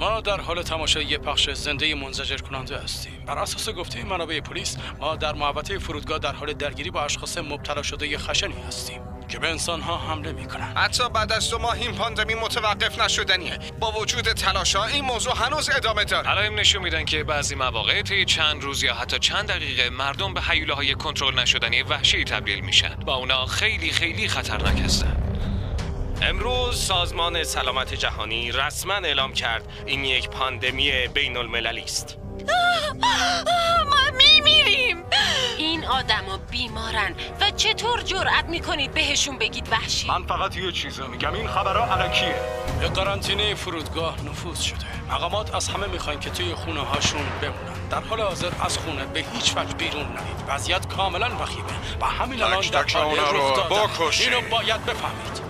ما در حال تماشای پخش زنده منزجر کننده هستیم. بر اساس گفته منابع پلیس ما در محوطه فرودگاه در حال درگیری با اشخاص مبتلا شده خشنی هستیم که به انسان‌ها حمله می‌کنند. حتی بعد از 2 ماه این پاندمی متوقف نشدنیه. با وجود تلاش‌ها این موضوع هنوز ادامه داره. علائم نشون میدن که بعضی مواقع طی چند روز یا حتی چند دقیقه مردم به هیولاهای کنترل نشدنی وحشی تبدیل میشن. با اونا خیلی خیلی خطرناک هستن. امروز سازمان سلامت جهانی رسما اعلام کرد این یک پاندمی بین المللی است. ما میمیریم. این آدما بیمارن و چطور جرأت میکنید بهشون بگید وحشی؟ من فقط یه چیزو میگم، این خبرها الکیه. به قرنطینه فرودگاه نفوذ شده. مقامات از همه میخواین که توی خونه هاشون بمونن. در حال حاضر از خونه به هیچ وجه بیرون نرید. وضعیت کاملا وخیمه و همین الان در حال رخ دادن. اینو باید بفهمید.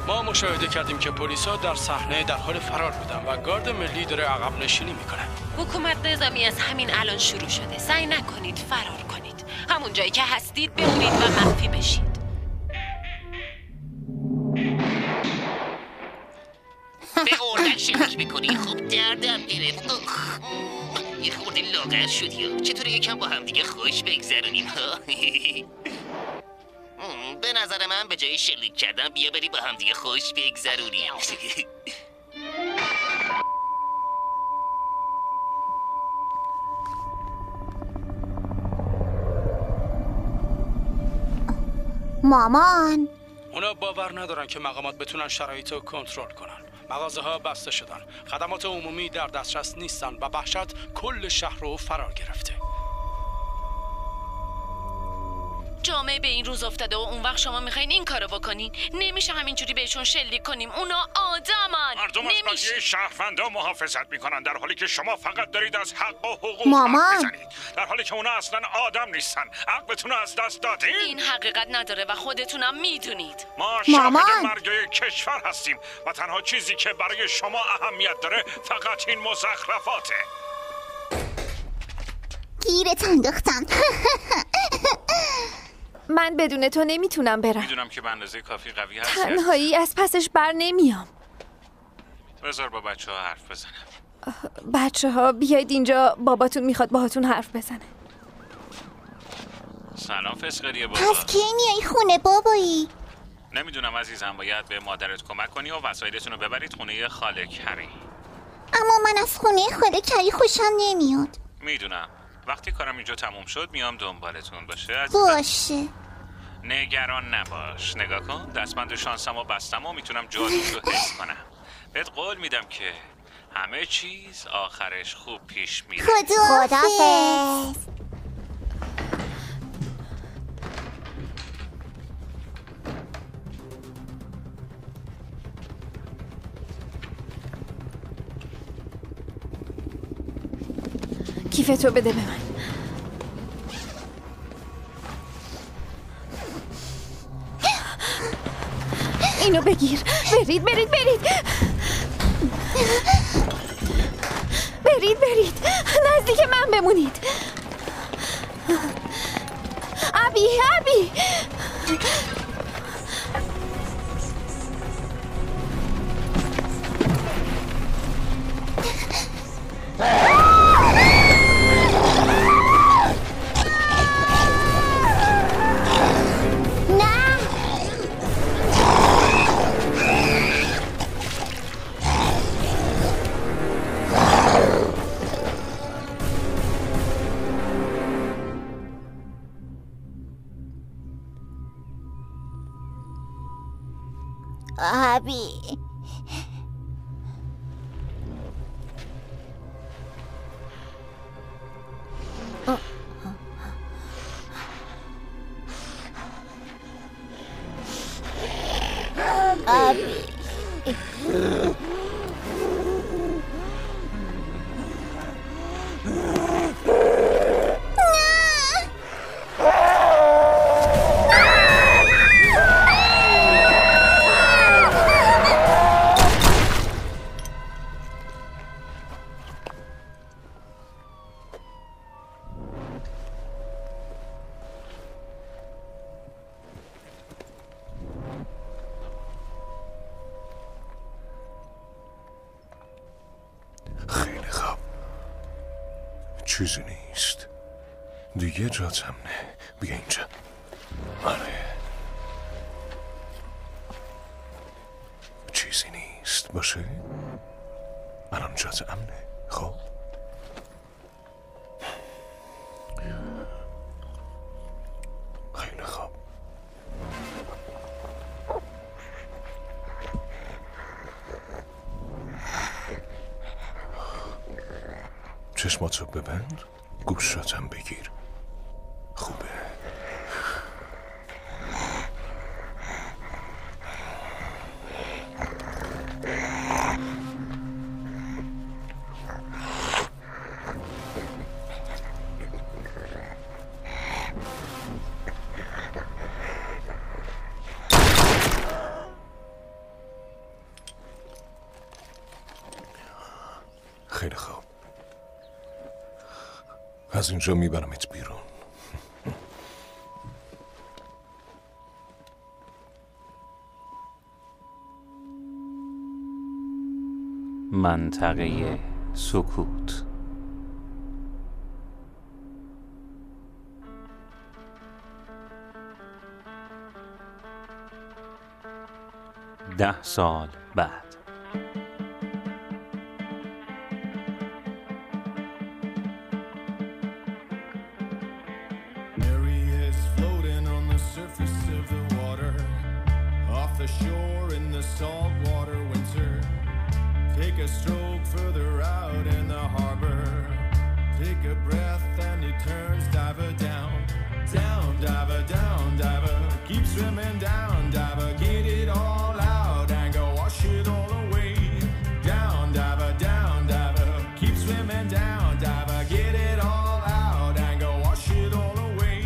ما مشاهده کردیم که پلیسا در صحنه در حال فرار بودن و گارد ملی داره عقب نشینی میکنه. حکومت نظامی از همین الان شروع شده. سعی نکنید فرار کنید. همون جایی که هستید بمونید و مخفی بشید. به اردک شلیک میکنی؟ خوب دردم گرفت. یه خورده لاغر شدی ها. چطور یکم با هم دیگه خوش بگذرونیم ها؟ به نظر من به جای شلیک کردن بیا بری با هم دیگه خوش بگذرونیم. مامان، اونا باور ندارن که مقامات بتونن شرایط رو کنترل کنن. مغازه ها بسته شدن، خدمات عمومی در دسترس نیستن و وحشت کل شهر رو فرا گرفته. جامعه به این روز افتاده و اون وقت شما میخواین این کارو بکنین؟ نمیشه همینجوری بهشون شلیک کنیم. اونا آدمن. مردم از بقیه شهروندا محافظت میکنن در حالی که شما فقط دارید از حق و حقوق حرف بزنید. در حالی که اونا اصلا آدم نیستن. عقلتون رو از دست دادین. این حقیقت نداره و خودتونم میدونید. ما شاهد مرگ کشور هستیم و تنها چیزی که برای شما اهمیت داره فقط این مزخرفاته. گیرت انداختم. من بدون تو نمیتونم برم. میدونم که به اندازه کافی قوی هستی. تنهایی از پسش بر نمیام. بذار با بچه ها حرف بزنم. بچه ها بیاید اینجا، باباتون میخواد باهاتون حرف بزنه. سلام فسقریه بابا. پس کی میای خونه بابایی؟ نمیدونم عزیزم، باید به مادرت کمک کنی و وسایلتون رو ببرید خونه خاله کری. اما من از خونه خاله کری خوشم نمیاد. میدونم. وقتی کارم اینجا تموم شد میام دنبالتون باشه. باشه. نگران نباش. نگاه کن، دستبند شانسمو بستم و میتونم جادوش رو حس کنم. بهت قول میدم که همه چیز آخرش خوب پیش میره. خداحافظ. کیفتو بده به من. اینو بگیر. برید. نزدیک من بمونید. ابی ابی. چیزی نیست. دیگه جاتم نه. بیا اینجا. آره چیزی نیست باشه. الان جات امنه. خب خیلی خوب. چشماتو ببند. گوشاتم بگیر. خوبه. خیلی خوب. از اینجا میبرمت بیرون. منطقه سکوت. ده سال بعد. Shore in the saltwater winter. Take a stroke further out in the harbor. Take a breath and he turns diver down. Down, diver, down, diver. Keep swimming down, diver. Get it all out and go wash it all away. Down, diver, down, diver. Keep swimming down, diver. Get it all out and go wash it all away.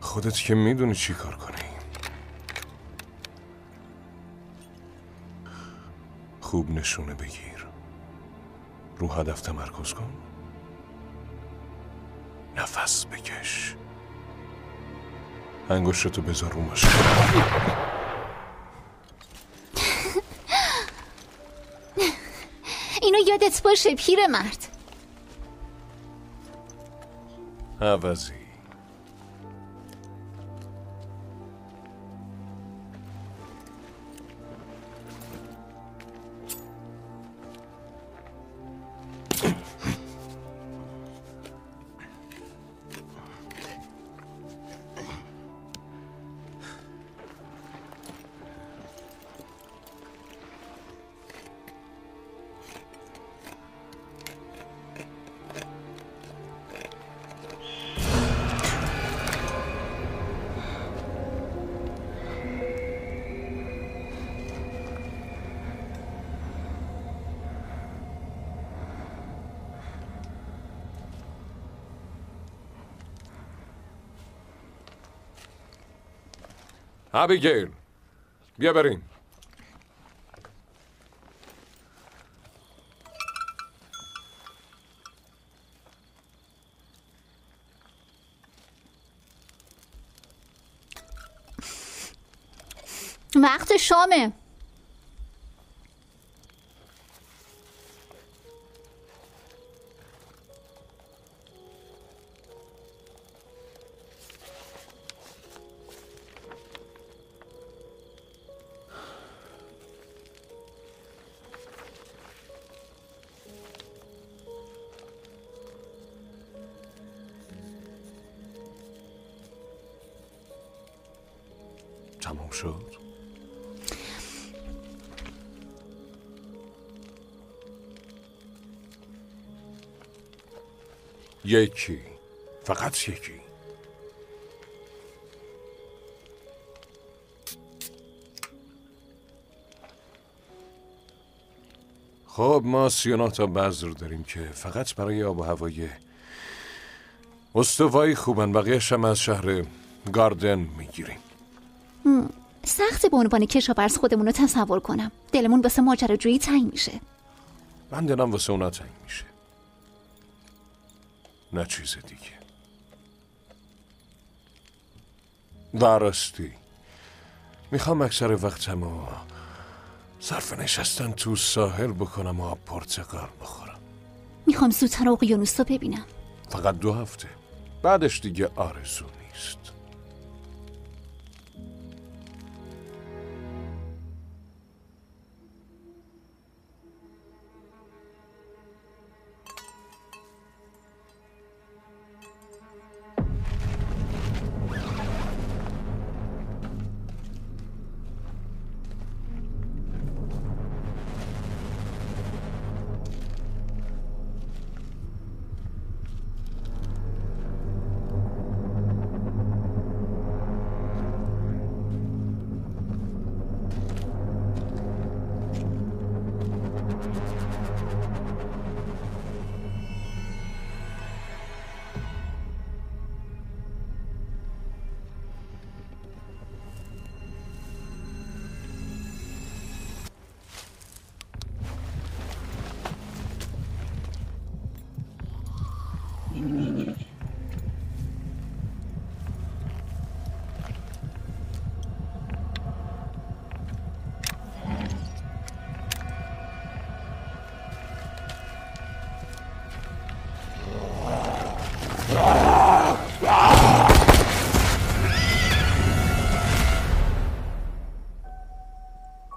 خودت که میدونی چی کار کنی. خوب نشونه بگیر. رو هدف تمرکز کن. نفس بکش. انگشتتو بذار رو ماشین. اینو یادت باشه پیرمرد. عوضی. ابیگیل بیا بریم. وقت شامه. تمام شد؟ یکی، فقط یکی. خب ما 39 تا بذر داریم که فقط برای آب و هوای استوایی خوبن، بقیه‌اش هم از شهر گاردن میگیریم. سخت به عنوان کشاورز خودمون رو تصور کنم. دلمون واسه ماجراجویی تنگ میشه. من دلم واسه اونا تنگ میشه، نه چیز دیگه. درستی میخوام اکثر وقتمو صرف نشستن تو ساحل بکنم و پرتقال بخورم. میخوام زودتر اقیانوس رو ببینم. فقط 2 هفته، بعدش دیگه آرزو نیست.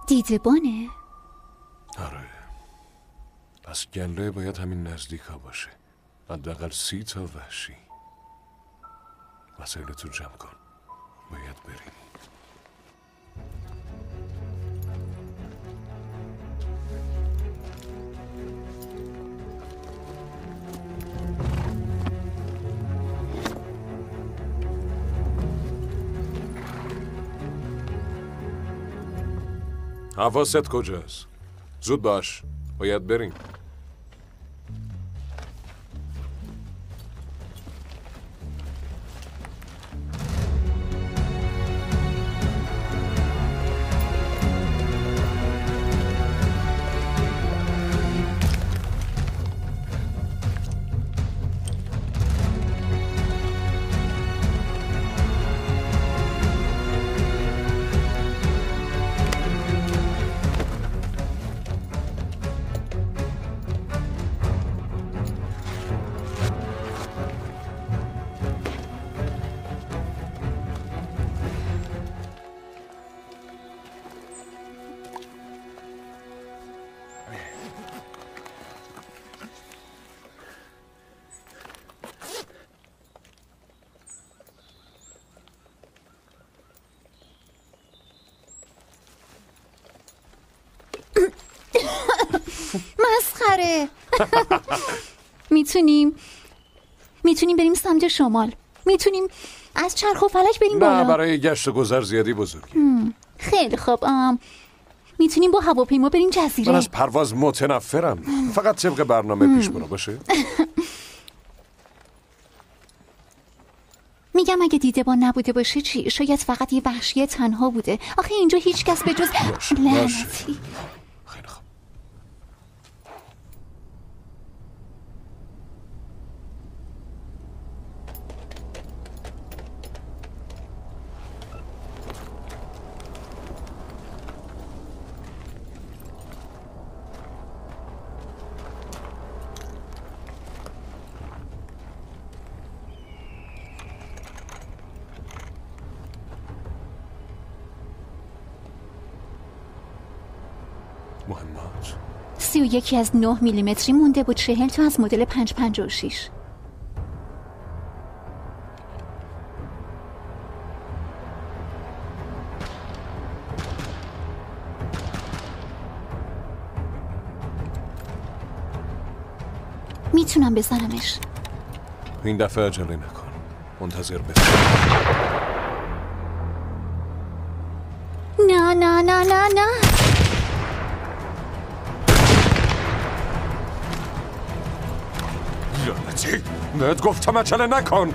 دیدبانه؟ آره، پس گله باید همین نزدیک ها باشه. حداقل 30 تا وحشی. وسایلتو جمع کن، باید بریم. حواست کجاست؟ زود باش، باید بریم. مسخره. میتونیم بریم سمت شمال. میتونیم از چرخ و فلک بریم بالا. نه، برای گشت و گذر زیادی بزرگی. خیلی خوب. میتونیم با هواپیما بریم جزیره. من از پرواز متنفرم. فقط طبق برنامه پیش برو باشه. میگم اگه دیدبان نبوده باشه چی؟ شاید فقط یه وحشی تنها بوده. آخه اینجا هیچ کس به جز لعنتی. خیلی خوب. مهمات 31 از 9 میلیمتری مونده بود. 40 تا از مدل 556. میتونم بزنمش. این دفعه عجله نکن، منتظر بمون. نه نه نه نه نه. لعنتی، بهت گفتم عجله نکن.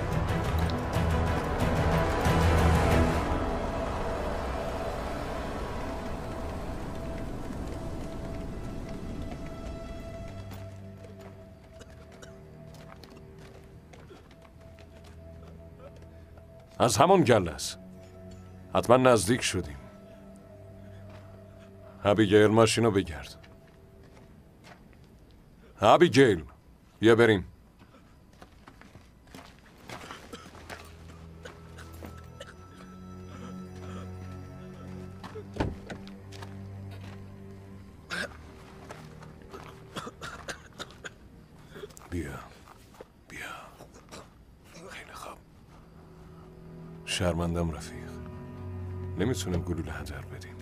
از همون گله است. حتما نزدیک شدیم. ابیگیل ماشینو بگرد. ابیگیل بیا بریم. بیا خیلی خوب. شرمندم رفیق، نمیتونم گلوله هدر بدیم.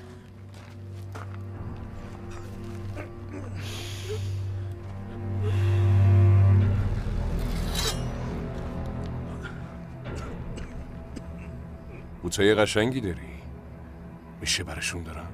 بوتای قشنگی داری، میشه برشون دارم؟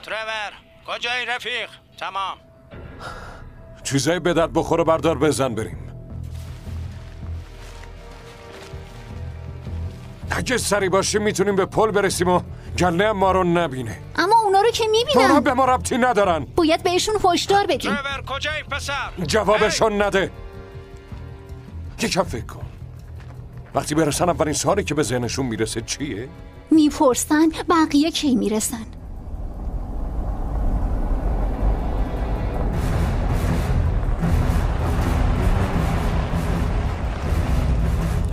ترور کجایی رفیق؟ تمام. چیزایی به درد بخوره بردار بزن بریم. اگه سری باشیم میتونیم به پل برسیم و گله ما رو نبینه. اما اونا رو که میبینن. به ما ربطی ندارن. باید بهشون هشدار بدیم. ترور کجایی پسر؟ جوابشون نده. یکم فکر کن. وقتی برسن اولین سوالی که به ذهنشون میرسه چیه؟ میپرسن بقیه کی میرسن.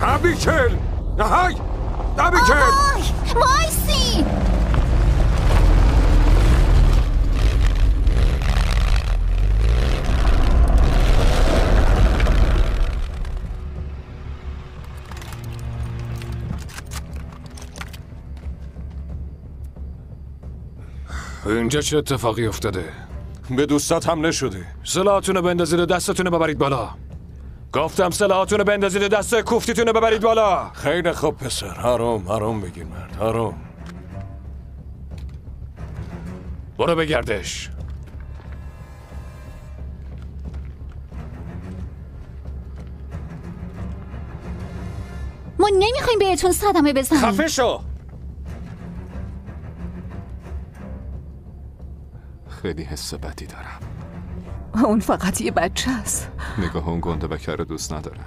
ابیگیل! های! ابیگیل! آهای! وایسی! اینجا چه اتفاقی افتاده؟ به دوستات حمله شده. سلاحاتونو بندازید و دستتونو ببرید بالا. گفتم سلاحاتونو بندازید و دست کوفتیتونو ببرید بالا. خیلی خوب پسر، آروم بگیر مرد، آروم. برو بگردش. ما نمیخوایم بهتون صدمه بزنیم. خفه شو. خیلی حس بدی دارم. اون فقط یه بچه است. نگاه اون گنده بکر رو دوست ندارم.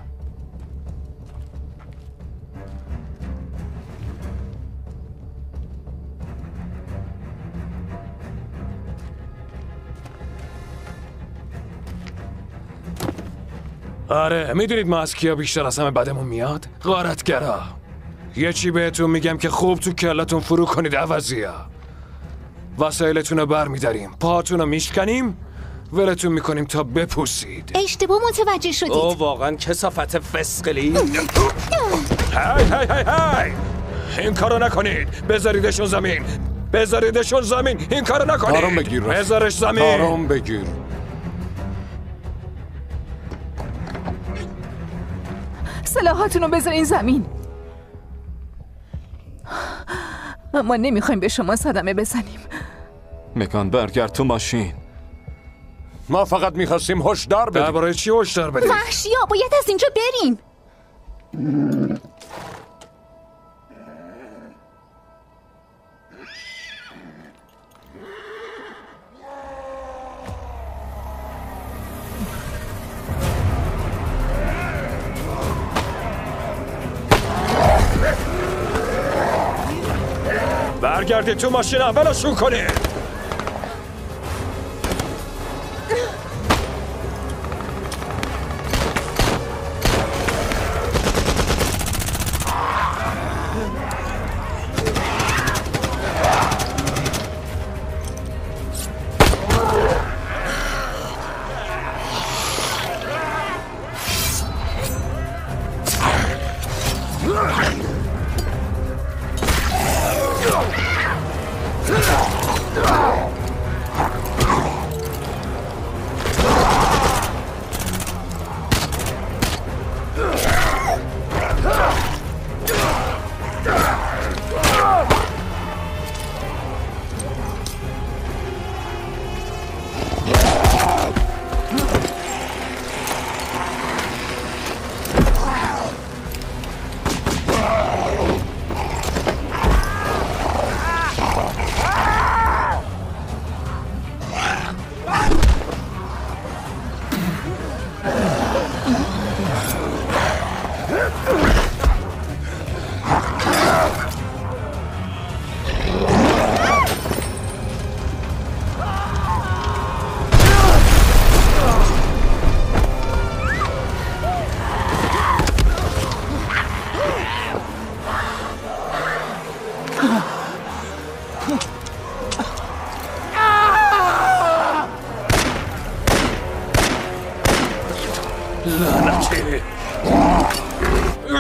آره میدونید ما از کیا بیشتر از همه بدمون میاد؟ غارتگرا. یه چی بهتون میگم که خوب تو کلتون فرو کنید عوضیا. وسایلتون رو بر میداریم، پاهاتون رو میشکنیم، ولتون میکنیم تا بپوسید. اشتباه متوجه شدید. او واقعا کثافت فسقلی. هی این کارو نکنید. بذاریدشون زمین. این کارو نکنید. آروم بگیر. بذارش زمین. آروم بگیر. سلاحاتونو بذارین زمین. ما نمیخوایم به شما صدمه بزنیم. مگان برگرد تو ماشین. ما فقط میخواستیم هشدار بدیم. درباره چی هشدار بدیم؟ وحشیا باید از اینجا بریم. برگردید تو ماشین اول شروع کنید.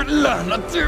لعنتی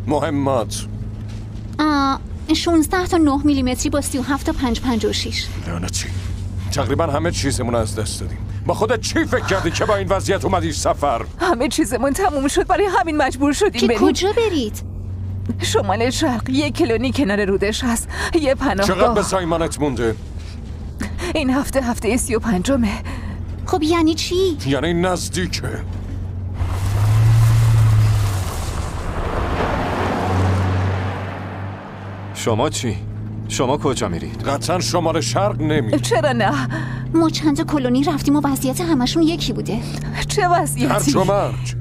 مهمات 16 تا 9 میلیمتری با 37 تا 556. لعنتی تقریبا همه چیزمون از دست دادیم. با خودت چی فکر کردی که با این وضعیت اومدی سفر؟ همه چیزمون تموم شد، برای همین مجبور شدیم بریم. کجا برید؟ شمال شرق 1 کیلومتر کنار رودش هست، یه پناهگاه. چقدر به سایمانت مونده؟ این هفته 35مه. خب یعنی چی؟ یعنی نزدیکه. شما چی؟ شما کجا میرید؟ قطعا شمال شرق نمیرید. چرا نه؟ ما چند کلونی رفتیم و وضعیت همشون یکی بوده. چه وضعیتی؟ هرج و مرج.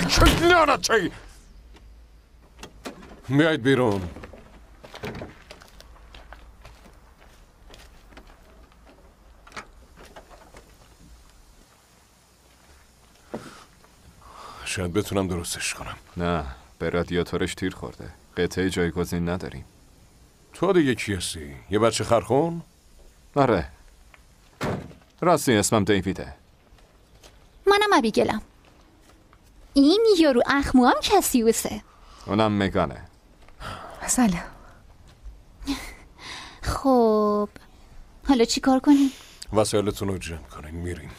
چه لعنتی! میایید بیرون. شاید بتونم درستش کنم. نه، به رادیاتورش تیر خورده. قطعه جایگزین نداریم. تو دیگه کی هستی؟ یه بچه خرخون؟ آره، راستی اسمم دیویده. منم ابیگلم. این یارو اخمو هم کسیوسه. اونم مگانه. سلام. خب حالا چی کار کنیم؟ وسایلتون رو جمع کنین، میریم.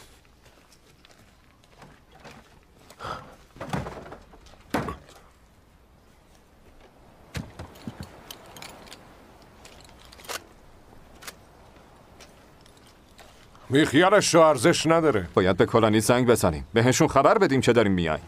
بیخیالش رو، ارزش نداره. باید به کلانی زنگ بزنیم، بهشون خبر بدیم که داریم میایم.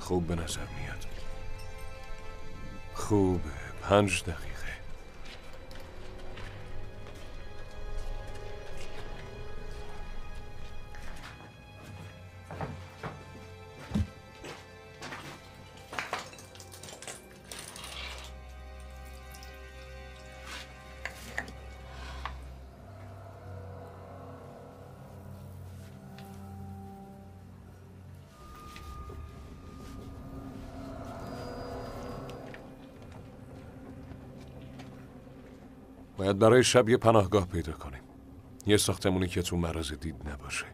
خوب به نظر میاد. خوبه، 5 دقیقه. باید برای شب یه پناهگاه پیدا کنیم. یه ساختمونی که تو معرض دید نباشه.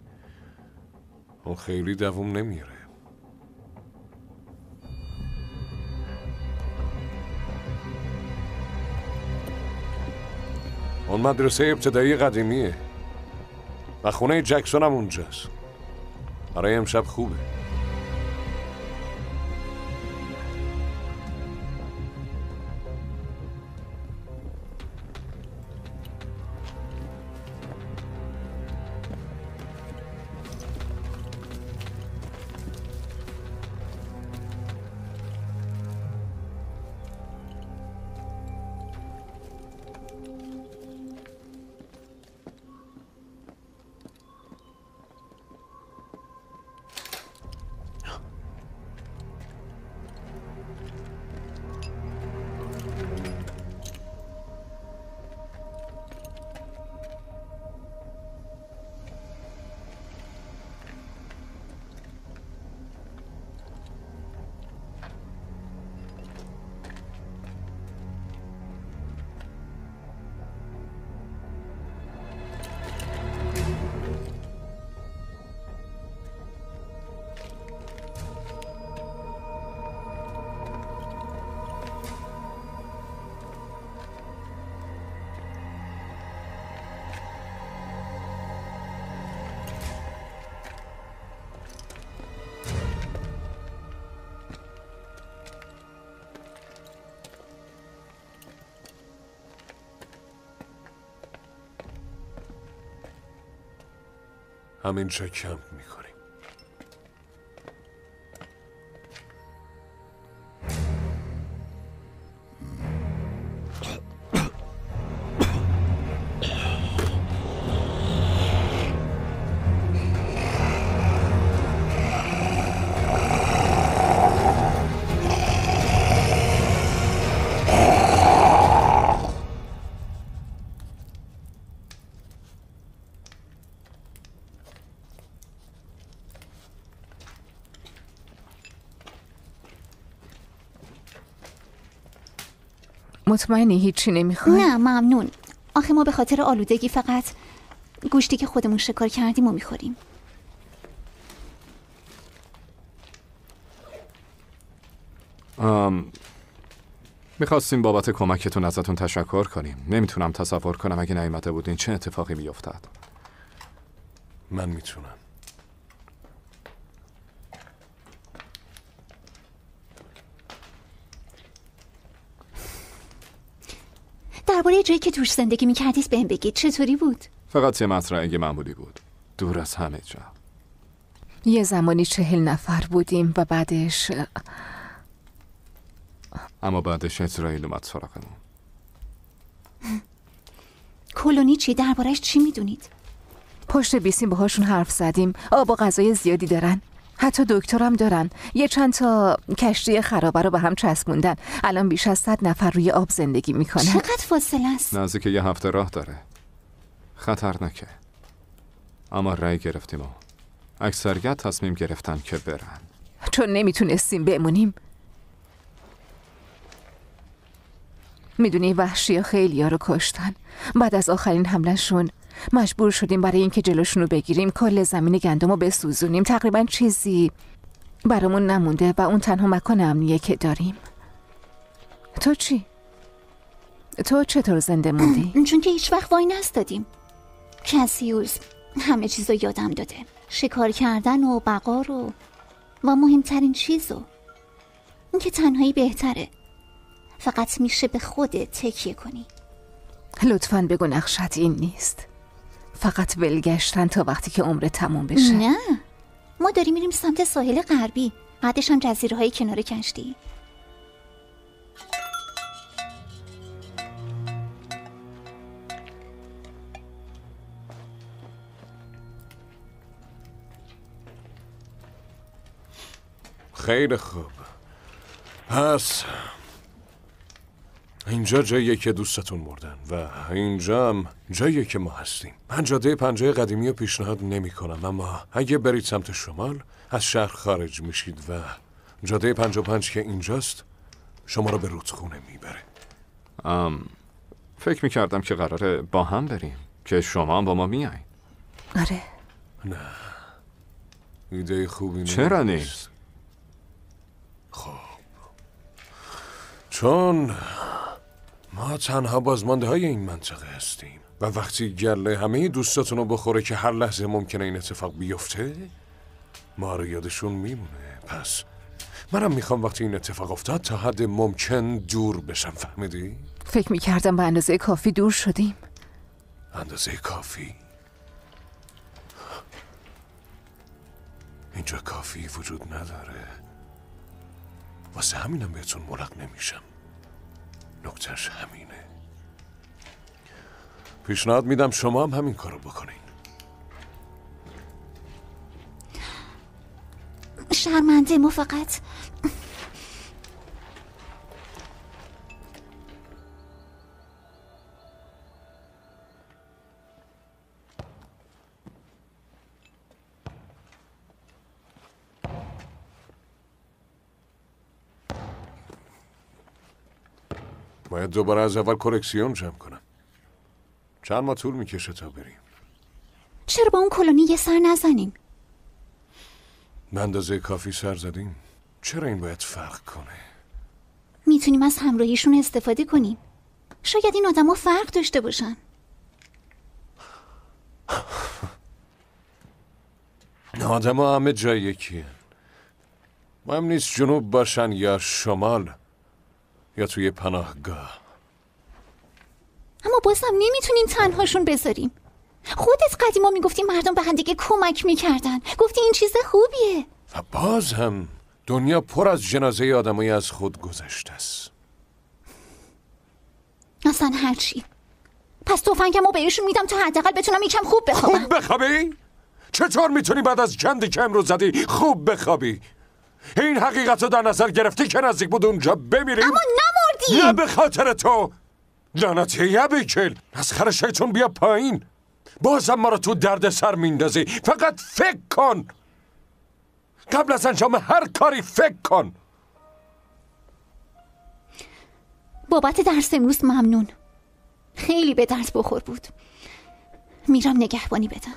اون خیلی دووم نمیره. اون مدرسه ابتدایی قدیمیه و خونه جکسون هم اونجاست. برای امشب خوبه. همینجا کمپ میکنیم. مطمئنی هیچی نمیخوای؟ نه ممنون. آخه ما به خاطر آلودگی فقط گوشتی که خودمون شکار کردیم و میخوریم. میخواستیم بابت کمکتون ازتون تشکر کنیم. نمیتونم تصور کنم اگه نیامده بودین چه اتفاقی میافتاد. من میتونم. درباره جایی که توش زندگی میکردید بهم بگید. چطوری بود؟ فقط یه مطرحه معمولی بود، دور از همه جا. یه زمانی 40 نفر بودیم و بعدش اسرائیل اومد سراغمون. کلونی چی؟ دربارش چی میدونید؟ پشت بیسیم باهاشون حرف زدیم. آب و غذای زیادی دارن، حتی دکترم دارن. یه چند تا کشتی خرابه رو به هم چسبوندن. الان بیش از 100 نفر روی آب زندگی میکنن. چقدر فاصله است؟ نزدیک یه هفته راه داره. خطرناکه. اما رأی گرفتیم و اکثریت تصمیم گرفتن که برن، چون نمیتونستیم بمونیم. میدونی وحشی خیلی ها رو کشتن. بعد از آخرین حملهشون مجبور شدیم برای اینکه جلوشون رو بگیریم کل زمین گندم رو بسوزونیم. تقریبا چیزی برامون نمونده و اون تنها مکان امنیه که داریم. تو چی؟ تو چطور زنده موندی؟ چون که هیچ وقت وای نستادیم. کسیوس همه چیز رو یادم داده. شکار کردن و بقا رو و مهمترین چیزو این که تنهایی بهتره. فقط میشه به خودت تکیه کنی. لطفاً بگو نقشت این نیست. فقط ولگشتن تا وقتی که عمر تموم بشه. نه، ما داریم میریم سمت ساحل غربی. بعدش هم جزیره های کنار کشتی. خیلی خوب. پس اینجا جاییه که دوستتون مردن و اینجا هم جاییه که ما هستیم. من جاده پنجه قدیمی رو پیشنهاد نمی کنم، اما اگه برید سمت شمال از شهر خارج میشید و جاده 55 که اینجاست شما رو به رودخونه میبره. فکر میکردم که قراره با هم بریم که شما هم با ما میایین. آره. نه، ایده خوبی نیست. چرا نیست؟ خب چون ما تنها بازمانده های این منطقه هستیم و وقتی گله همه دوستاتون رو بخوره که هر لحظه ممکنه این اتفاق بیفته ما رو یادشون میمونه. پس منم میخوام وقتی این اتفاق افتاد تا حد ممکن دور بشم. فهمیدی؟ فکر میکردم به اندازه کافی دور شدیم. اندازه کافی؟ اینجا کافی وجود نداره، واسه همینم بهتون ملق نمیشم. نکتهش همینه. پیشنهاد میدم شما هم همین کارو بکنین. شرمنده ما فقط باید دوباره از اول کرکسیون جمع کنم. چند ماه طول میکشه تا بریم. چرا با اون کلونی یه سر نزنیم؟ به اندازه کافی سر زدیم. چرا این باید فرق کنه؟ میتونیم از همراهیشون استفاده کنیم. شاید این آدما فرق داشته باشن. آدما همه جای یکیه. مهم نیست جنوب باشن یا شمال یا توی پناهگاه. اما بازم نمیتونیم تنهاشون بذاریم. خودت قدیما میگفتی مردم به همدیگه کمک میکردن. گفتی این چیز خوبیه. و باز هم دنیا پر از جنازه آدمایی از خود گذشته است. اصلا هرچی. پس تفنگمو بهشون میدم تا حداقل بتونم یکم خوب بخوابم. خوب بخوابی؟ چطور میتونی بعد از گندی که امروز زدی خوب بخوابی؟ این حقیقت رو در نظر گرفتی که نزدیک بود اونجا بمیریم؟ اما نمردیم. نه به خاطر تو. لعنتی یبیکل، از خر شیطون بیا پایین. بازم ما رو تو درد سر میندازی. فقط فکر کن. قبل از انجام هر کاری فکر کن. بابت درس امروز ممنون. خیلی به درد بخور بود. میرم نگهبانی بدم.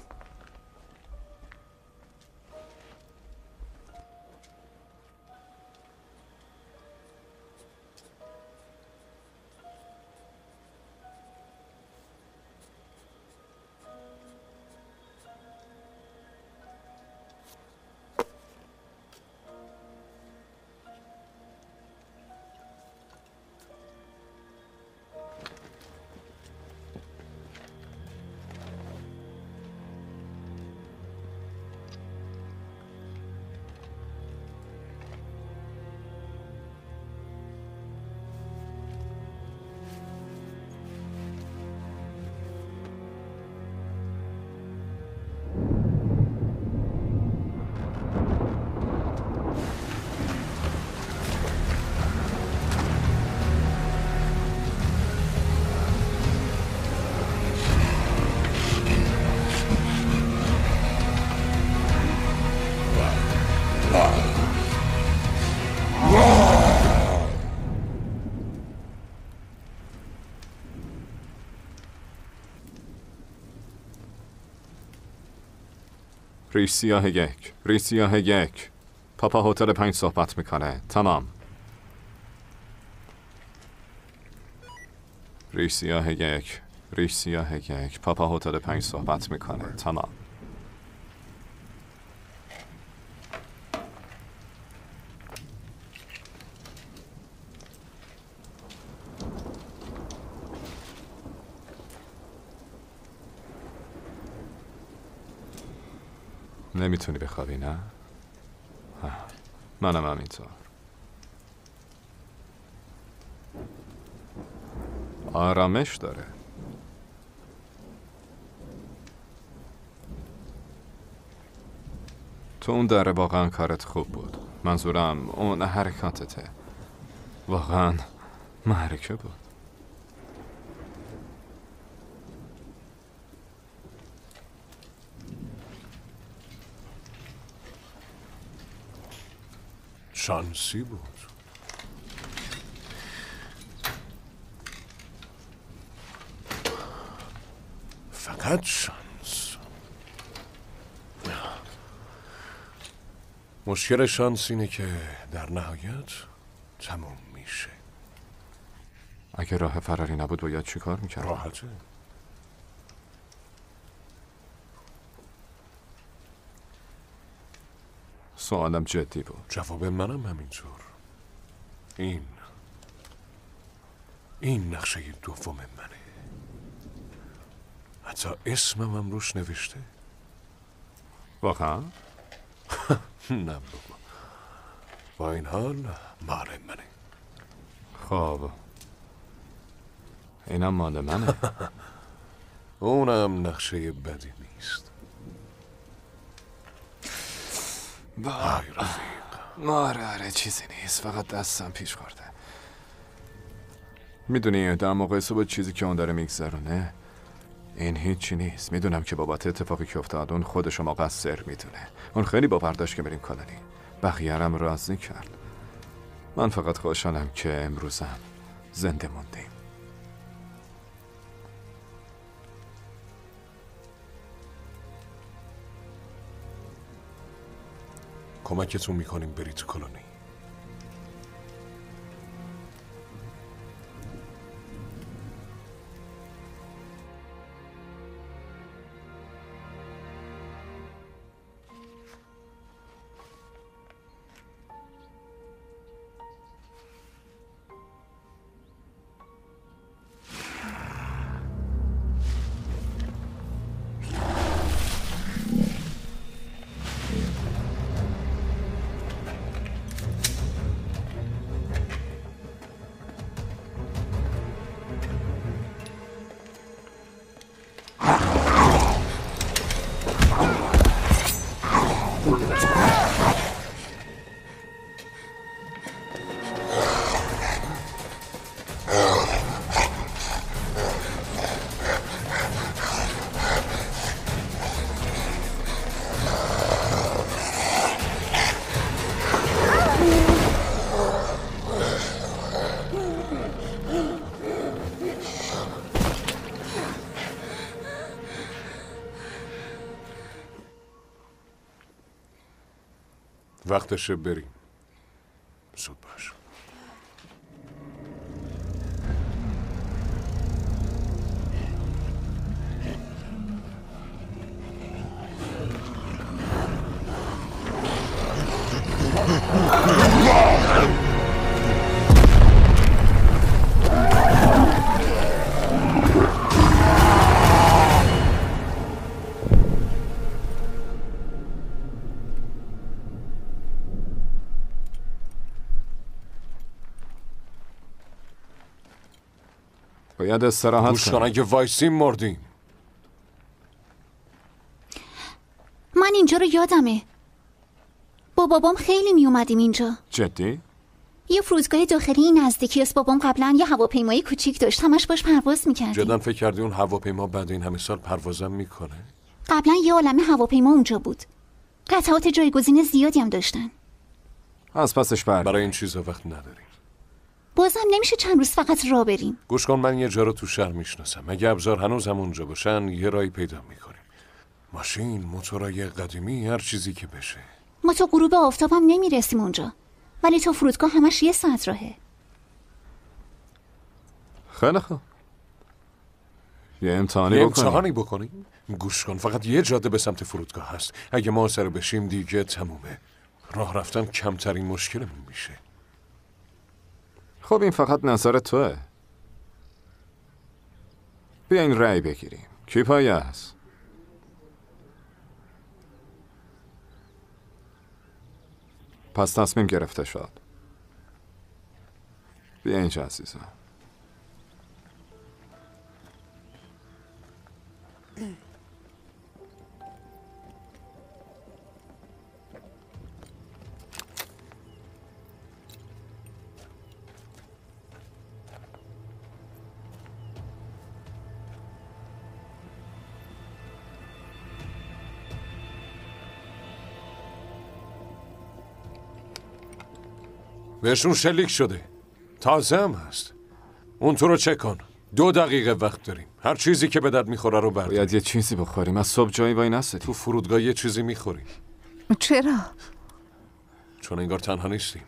ریش سیاه یک، ریش سیاه یک. پاپا هتل 5 صحبت میکنه. تمام. ریش سیاه یک، ریش سیاه یک. پاپا هتل 5 صحبت میکنه. تمام. نمیتونی بخوابی نه؟ منم همینطور. آرامش داره. تو اون دره واقعا کارت خوب بود. منظورم اون حرکاتته واقعا محرکه بود. شانسی بود. فقط شانس. مشکل شانس اینه که در نهایت تموم میشه. اگه راه فراری نبود باید چی کار میکرد؟ راحته. سوالم جدی بود. جواب منم همینطور. این نقشه دوم منه. حتی اسمم هم روش نوشته. واقعا؟ نه بابا. با این حال مال منه. خب اینم مال منه. اونم نقشه بدی نیست. وای رفیق. آره چیزی نیست، فقط دستم پیش خورده. میدونی در مقایسه با چیزی که اون داره میگذرونه این هیچی نیست. میدونم که بابت اتفاقی که افتاد اون خودشو مقصر میدونه. اون خیلی با برداشت که بریم کلونی. بقیه‌رم راضی کرد. من فقط خوشحالم که امروزم زنده موندیم. کمکتون میکنیم برید کلونی. وقتشه بریم. زود باش. باید استراحت گوش کن، اگه وایسیم مردیم. من اینجا رو یادمه. با بابام خیلی می اومدیم اینجا. جدی؟ یه فرودگاه داخلی نزدیکی است. بابام قبلا یه هواپیمای کوچیک داشت، همش باش پرواز می‌کردیم. جدن فکر کردی اون هواپیما بعد این همه سال پروازم میکنه؟ قبلا یه عالمه هواپیما اونجا بود. قطعات جایگزین زیادی هم داشتن. از پسش برای این چیزا وقت نداریم. بازم نمیشه چند روز فقط راه بریم. گوش کن، من یه جا رو تو شهر میشناسم. اگه ابزار هنوز هم اونجا باشن یه راهی پیدا میکنیم. ماشین، موتورای قدیمی، هر چیزی که بشه. ما تا غروب آفتاب هم نمیرسیم اونجا، ولی تا فرودگاه همش 1 ساعت راهه. خیلی خوب. یه امتحانی بکنیم. گوش کن، فقط یه جاده به سمت فرودگاه هست. اگه ما سر بشیم دیگه تمومه. راه رفتن کمترین مشکلمون میشه. خب این فقط نظر توه. بیاین رأی بگیریم. کی پایه است؟ پس تصمیم گرفته شد. بیا اینجا عزیزم. بهشون شلیک شده. تازه هم هست. اون تو رو چک کن. 2 دقیقه وقت داریم. هر چیزی که به درد میخوره رو برداریم. باید یه چیزی بخوریم. از صبح جایی وای نستیم. تو فرودگاه یه چیزی میخوریم. چرا؟ چون انگار تنها نیستیم.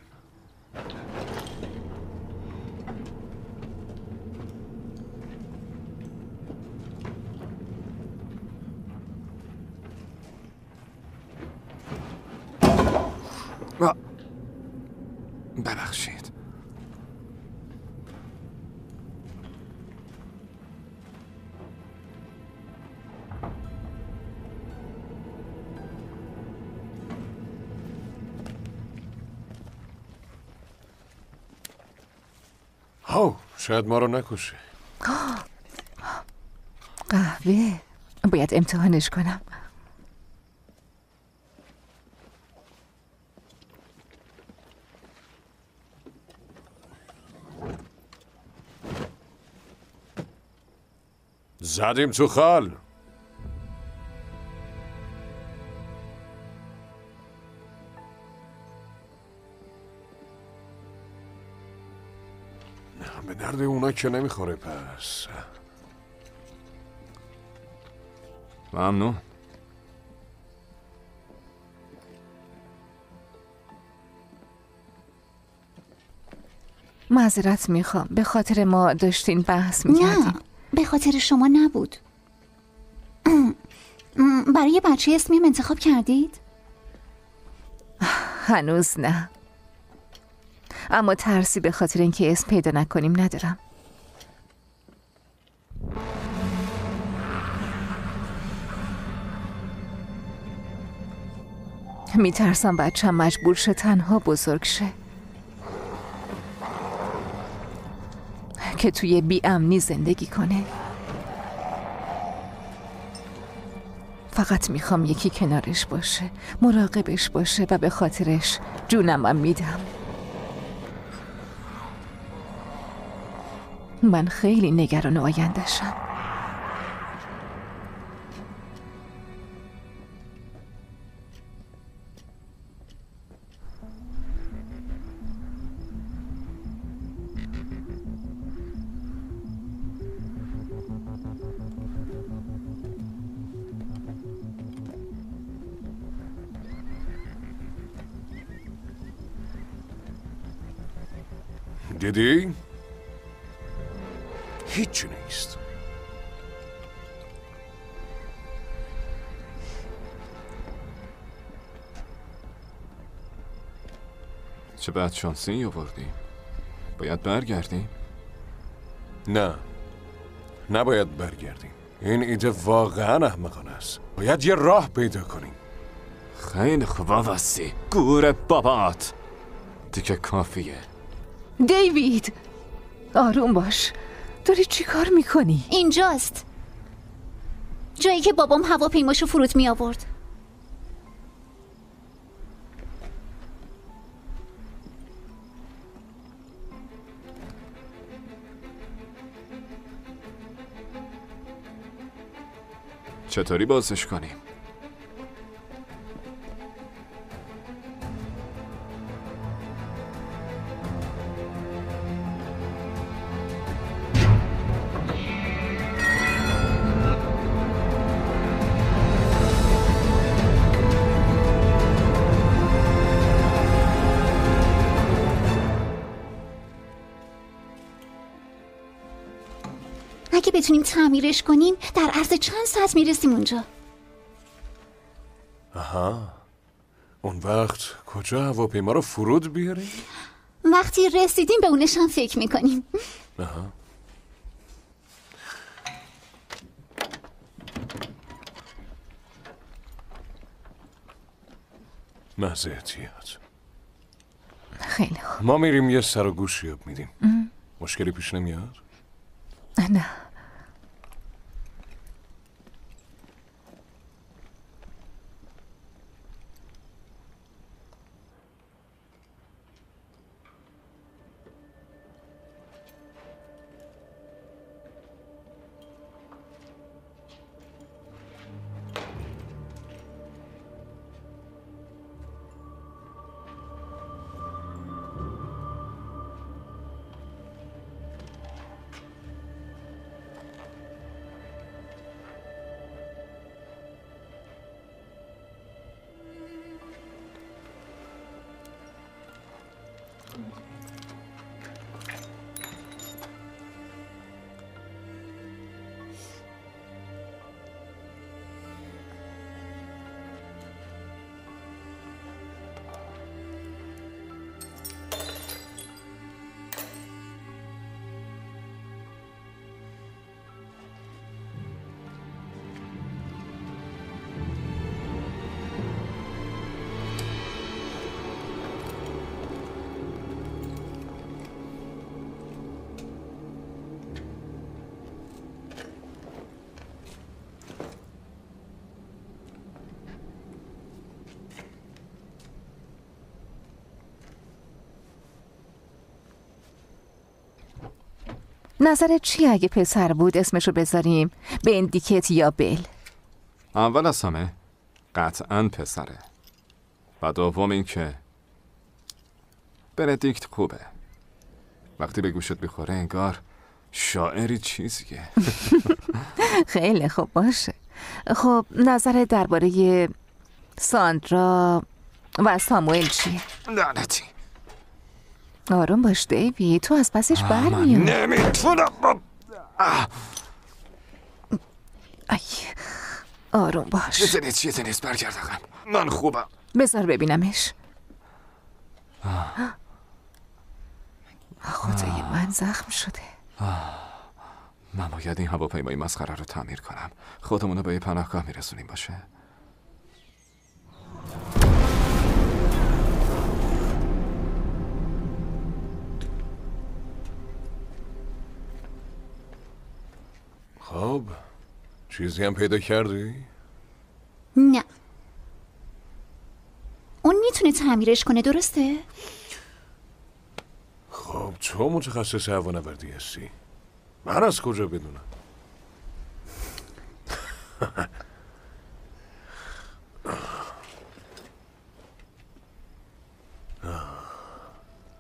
ببخشید. شاید ما رو نکشه. قهوه باید امتحانش کنم. زدیم تو خال. به درد اونا که نمیخوره پس. ممنون. معذرت میخوام، به خاطر ما داشتین بحث میکردیم. نه، به خاطر شما نبود. برای بچه اسمیم انتخاب کردید؟ هنوز نه، اما ترسی به خاطر اینکه اسم پیدا نکنیم ندارم. میترسم بچه‌م مجبور شه تنها بزرگ شه، که توی بی‌امنی زندگی کنه. فقط میخوام یکی کنارش باشه، مراقبش باشه و به خاطرش جونم میدم. من خیلی نگران آینده‌شم. دیدی؟ هیچی نیست. چه بد شانسی آوردی. باید برگردیم؟ نه، نباید برگردیم. این ایده واقعا احمقانه است. باید یه راه پیدا کنیم. خیلی خوب واسه گور بابات دیگه کافیه. دیوید آروم باش، داری چی کار میکنی؟ اینجاست، جایی که بابام هواپیماشو فرود می آورد. چطوری بازش کنیم؟ اگه بتونیم تعمیرش کنیم در عرض چند ساعت میرسیم اونجا. آها، اون وقت کجا هواپیما رو فرود بیاریم؟ وقتی رسیدیم به اونش هم فکر میکنیم. آها. محض احتیاط. خیلی خوب. ما میریم یه سر و گوش یاب میدیم. مشکلی پیش نمیاد؟ نه. نظرت چیه اگه پسر بود اسمشو بذاریم بندیکت یا بل؟ اول از همه قطعاً پسره و دوم این که بندیکت خوبه. وقتی به گوشت بخوره انگار شاعری چیزیه. خیلی خوب باشه. خب نظرت درباره ساندرا و ساموئل چیه؟ لعنتی. آروم باش دیوی، تو از پسش برمیاد. نمیتونم. ای آروم باش. چیزی نیست برگردم. من خوبم. بذار ببینمش. خدای من زخم شده. من باید این هواپیمای مسخره رو تعمیر کنم. خودمونو به یه پناهگاه میرسونیم باشه. خب چیزی هم پیدا کردی؟ نه. اون میتونه تعمیرش کنه، درسته؟ خب تو متخصص هوانوردی هستی، من از کجا بدونم؟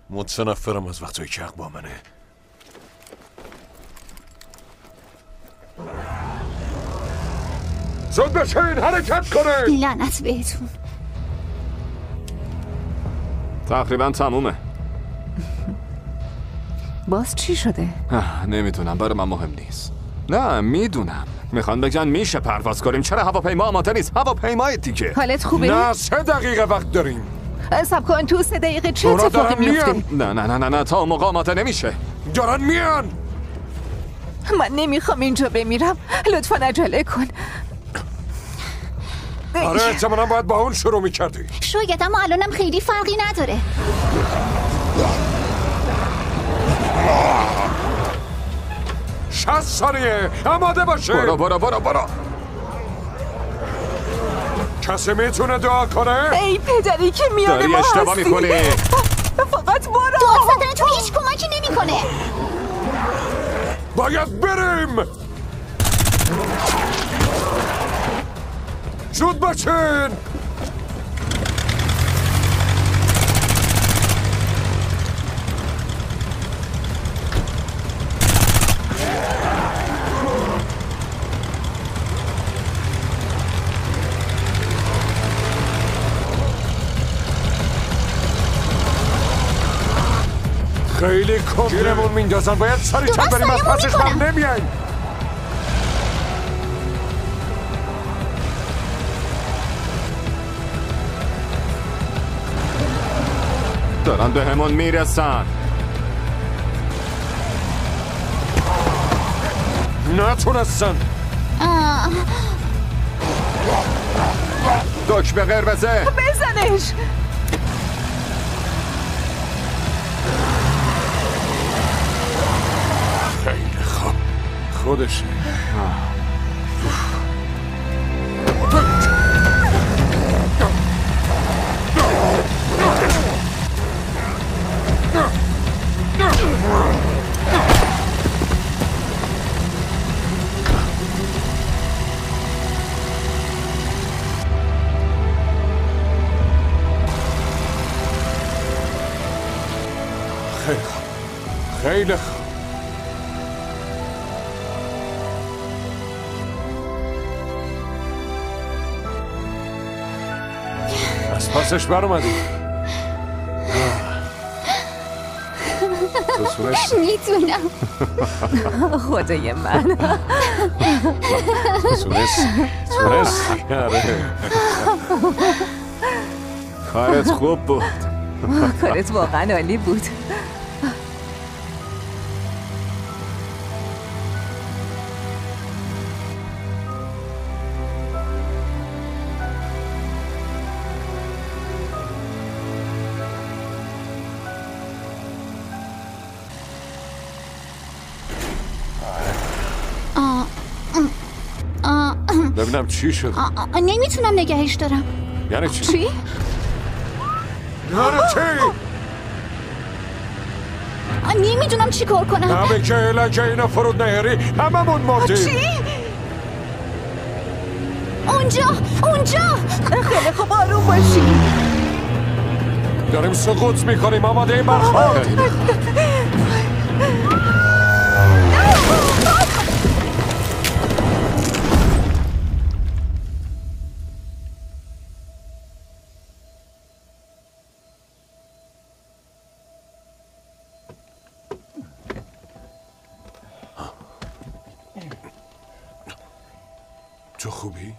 متنفرم از وقتایی که حق با منه. زود بشین حرکت کنه. لعنت بهتون. تقریبا تمومه. باز چی شده؟ نمیدونم، برای من مهم نیست. نه میدونم، میخوان بگن میشه پرواز کنیم. چرا هواپیما آماده نیست؟ هواپیمای دیگه. حالت خوبه؟ نه 3 دقیقه وقت داریم. صبر کن، تو 3 دقیقه چه اتفاقی میفته؟ نه تا موقع آماده نمیشه. دارن میان. من نمیخوام اینجا بمیرم، لطفا عجله کن. آره احتمالاً باید با اون شروع میکردی. شاید، اما الانم خیلی فرقی نداره. 60 ثانیه آماده باشه. برو. کسی میتونه دعا کنه؟ ای پدری که میان ما هستی. اشتباه میکنی. فقط برو. دعا زدن تو هیچ کمکی نمیکنه. باید بریم. زود باشین. خیلی کم گیرمون میندازن، باید سریع‌تر بریم، از پسش بر نمیایم. دارن به همون میرسن. نتونستن. دکمه قرمزه بزنش. خودشه. خیلی خوب، خیلی خوب. از پاسش بر اومدی. تو تونستی؟ میتونم. خدای من. تو تونستی. کارت خوب بود. کارت واقعا عالی بود. ببینم چی شد. نمیتونم نگهش دارم. یعنی چی؟ چی؟ یعنی چی؟ نمیدونم چی کار کنم. همه که علکه اینا فرود نهری هممون مردیم. چی؟ اونجا خیلی خوب آروم باشی. داریم سقوط میکنیم. آماده این برخورد. تو خوبی؟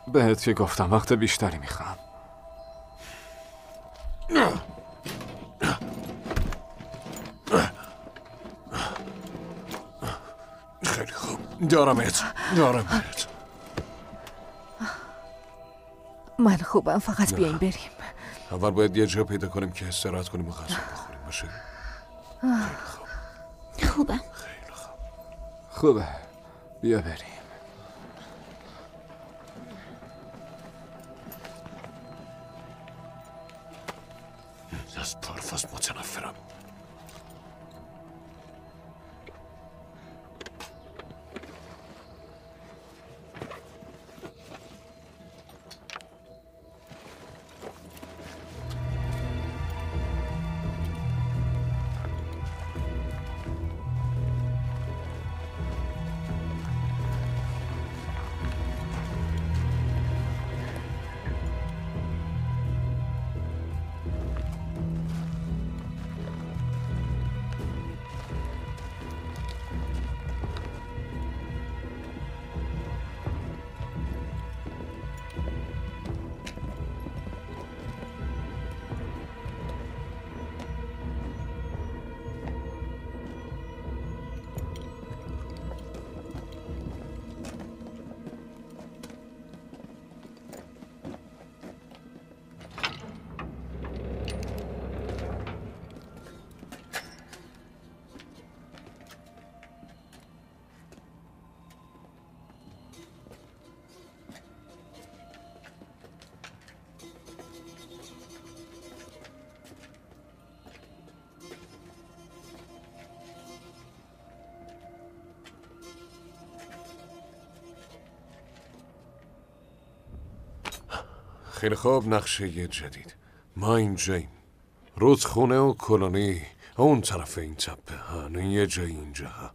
بهت که گفتم وقت بیشتری میخوام. خیلی خوب. دارمت. من خوبم، فقط بیاین بریم. اول باید یه جا پیدا کنیم که استراحت کنیم و غذا بخوریم. باشه؟ خوبم. خیلی خوب. خوبه، بیا بریم. از پارفاس متنفرم. خیلی خوب. نقشه جدید. ما اینجاییم. رودخونه و کلونی اون طرف این تپه ها. یه جایی اینجا ها.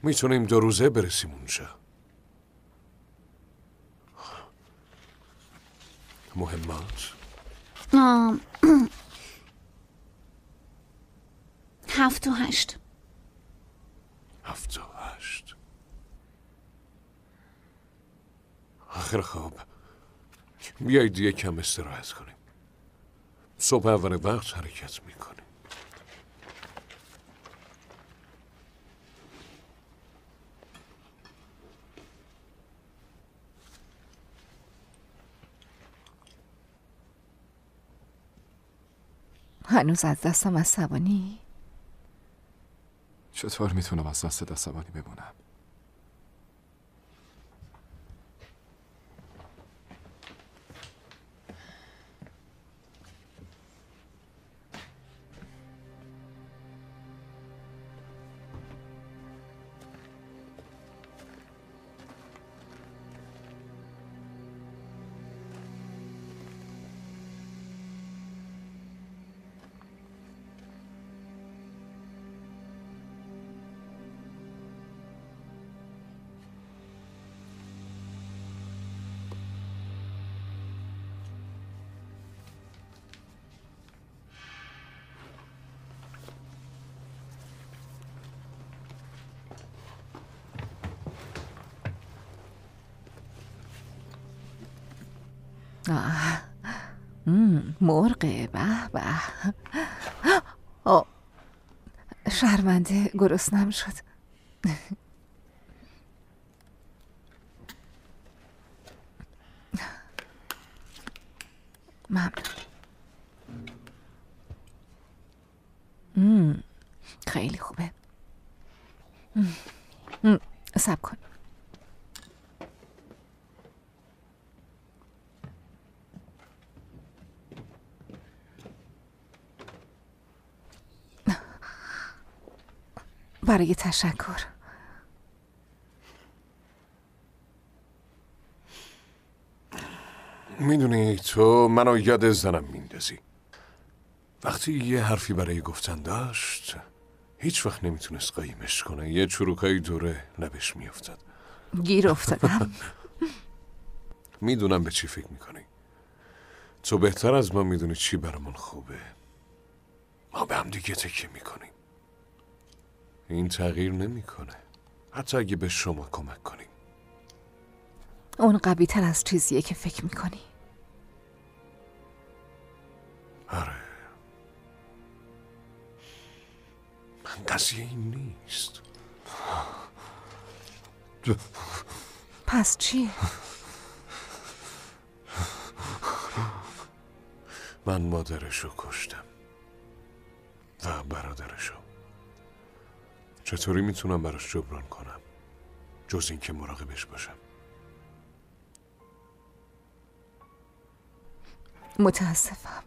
میتونیم 2 روزه برسیم اونجا. مهمات 7 و 8. 7 و 8. خیلی خوب. بیایید یه کم استراحت کنیم. صبح اول وقت حرکت میکنیم. هنوز از دستم عصبانی؟ چطور میتونم از دست عصبانی بمونم؟ مرغه. به به. شرمنده، گرسنم شد. ممنون. خیلی خوبه. صبر کن. برای تشکر. میدونی تو منو یاد زنم میندازی. وقتی یه حرفی برای گفتن داشت هیچ وقت نمیتونست قایمش کنه. یه چروکایی دوره لبش میافتاد. گیر افتادم. میدونم به چی فکر میکنی. تو بهتر از ما میدونی چی برامون خوبه. ما به هم دیگه تکیه میکنیم. این تغییر نمیکنه. حتی اگه به شما کمک کنیم. اون قوی تر از چیزیه که فکر میکنی. آره. من قضیه این نیست. پس چیه؟ من مادرشو کشتم و برادرشو. چطوری میتونم براش جبران کنم جز این که مراقبش باشم؟ متاسفم،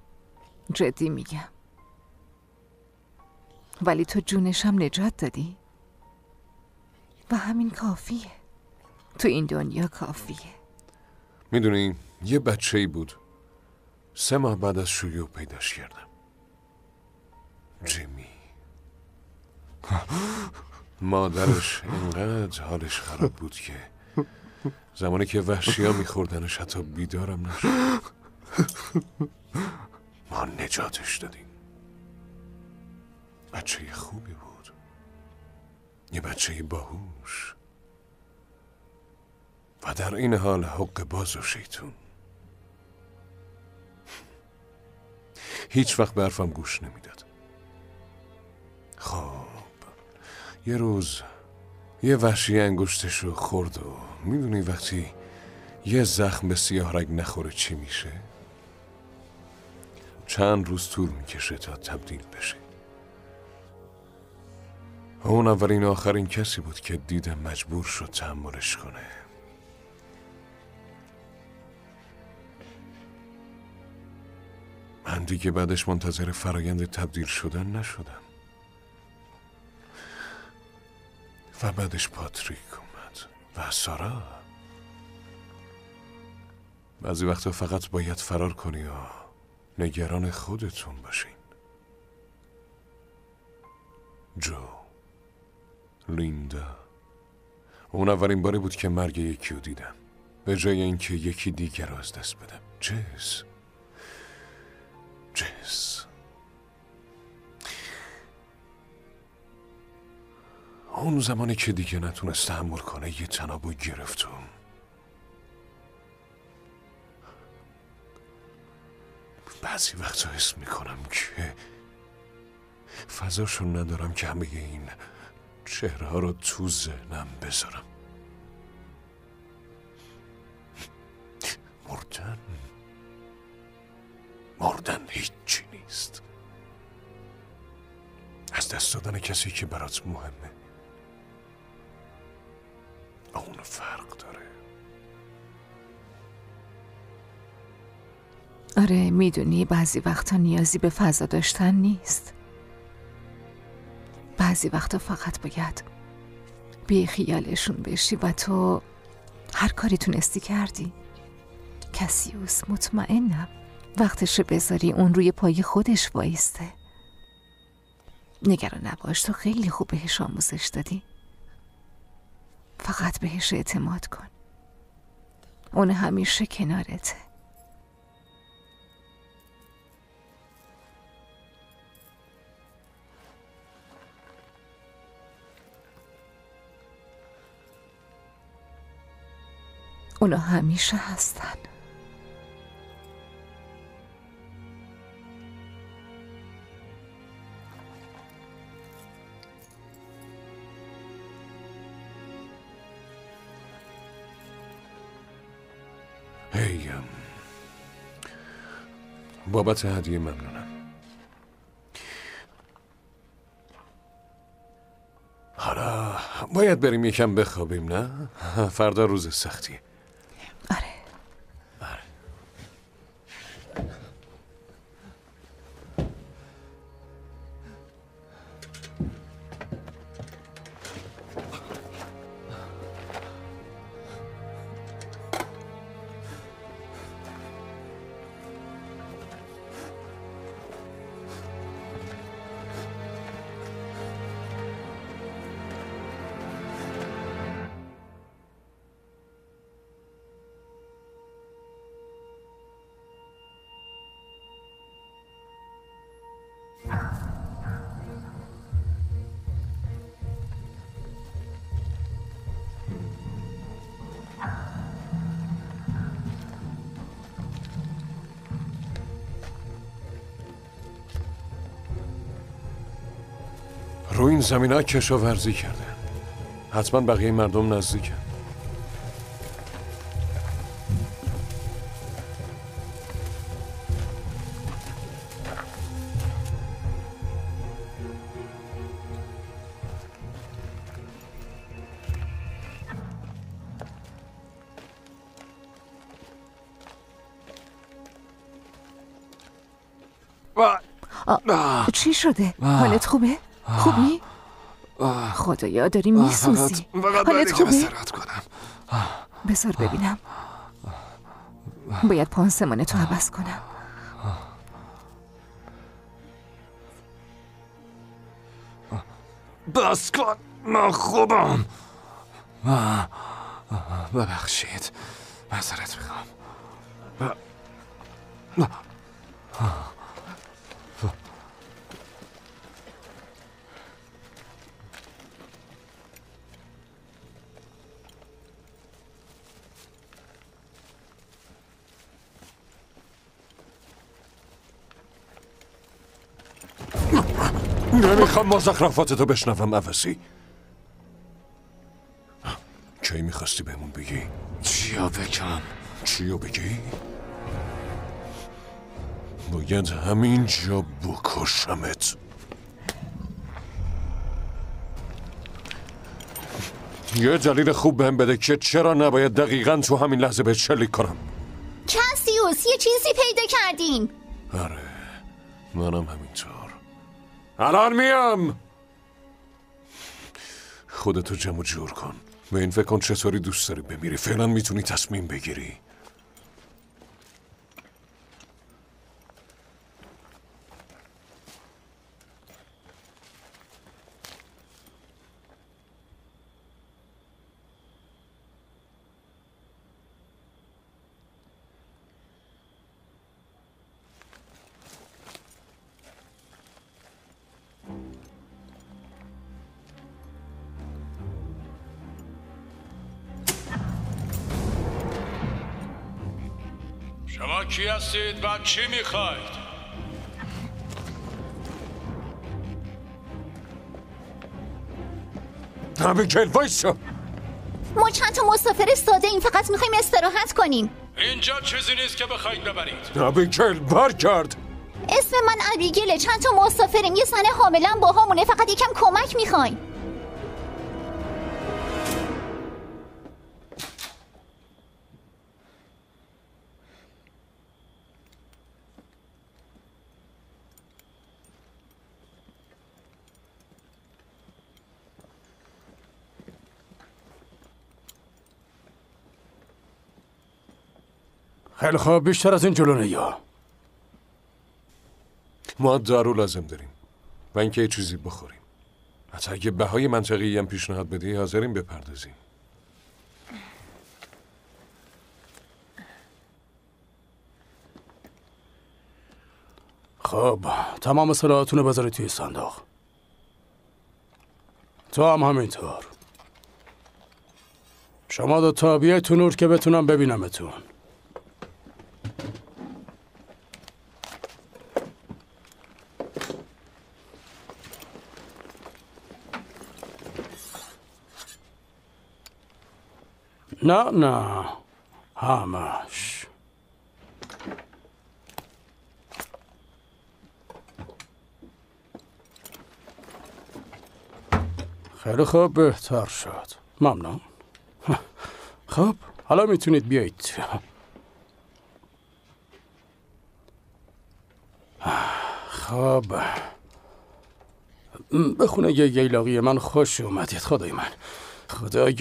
جدی میگم. ولی تو جونشم نجات دادی و همین کافیه. تو این دنیا کافیه. میدونی یه بچه‌ای بود 3 ماه بعد از شیوع پیداش کردم. جیمی. مادرش اینقدر حالش خراب بود که زمانی که وحشی‌ها میخوردنش حتی بیدارم نشد. ما نجاتش دادیم. بچه خوبی بود. یه بچه باهوش و در این حال حق باز و شیطون. هیچ وقت به حرفم گوش نمیداد. خب یه روز یه وحشی انگشتشو خورد و میدونی وقتی یه زخم به سیاه رگ نخوره چی میشه؟ چند روز طول میکشه تا تبدیل بشه. اون اولین آخرین کسی بود که دیدم مجبور شد تحملش کنه. من دیگه بعدش منتظر فرایند تبدیل شدن نشدم. و بعدش پاتریک اومد و سارا. بعضی وقتا فقط باید فرار کنی و نگران خودتون باشین. جو، لیندا. اون اولین باری بود که مرگ یکی رو دیدم به جای اینکه یکی دیگر رو از دست بدم. جس. اون زمانی که دیگه نتونست تحمل کنه یه تنابو گرفتم. بعضی وقتا حس میکنم که فضاشو ندارم که همه این چهره ها رو تو ذهنم بذارم. مردن هیچی نیست. از دست دادن کسی که برات مهمه. اون فرق داره. آره میدونی بعضی وقتا نیازی به فضا داشتن نیست. بعضی وقتا فقط باید بی خیالشون بشی و تو هر کاری تونستی کردی. کسیوس مطمئنم وقتشه بذاری اون روی پای خودش وایسته. نگران نباش، تو خیلی خوب بهش آموزش دادی. فقط بهش اعتماد کن. اون همیشه کنارته. اونا همیشه هستن. بابت هدیه ممنونم. حالا باید بریم یکم بخوابیم نه؟ فردا روز سختیه. رو این زمین ها کشاورزی کرده. حتما بقیه مردم نزدیکن. چی شده؟ حالت خوبه؟ خوبی؟ خدایا داری میسوزی. حالت خوبه؟ بذار ببینم. باید پانسمان تو عوض کنم. بس کن، من خوبم. ببخشید، معذرت میخوام. نمیخوام مزخرفاتتو بشنوم عوضی. کی میخواستی بهمون بگی؟ چیو بگم؟ چیو بگی؟ باید همینجا بکشمت. یه دلیل خوب بهم بده که چرا نباید دقیقاً تو همین لحظه به شلیک کنم. کسیوس یه چیزی پیدا کردیم. آره منم همینطور. الان میام. خودتو جمع جور کن. به این فکر کن چطوری دوست داری بمیری. فعلا میتونی تصمیم بگیری. شما کی هستید و چی میخواید؟ ابیگیل وایسا. ما چند تا مسافر ساده این، فقط میخوایم استراحت کنیم. اینجا چیزی نیست که بخواید ببرید. ابیگیل برگرد. اسم من ابیگله. چند تا مسافریم، یه زن حاملا با همونه، فقط یکم کمک میخوایم. خیلی خوب، بیشتر از این جلو نیا. ما دارو لازم داریم و اینکه یه چیزی بخوریم. حتی اگه بهای منطقی هم پیشنهاد بدی حاضریم بپردازیم. خب تمام سلاحاتونو بذاری توی صندوق. تو هم همینطور. شما دو تا بیای تو نور که بتونم ببینمتون. نه همش. خیلی خوب، بهتر شد. ممنون. خب حالا میتونید بیایید. خب به خونه ییلاقی من خوش اومدید. خدای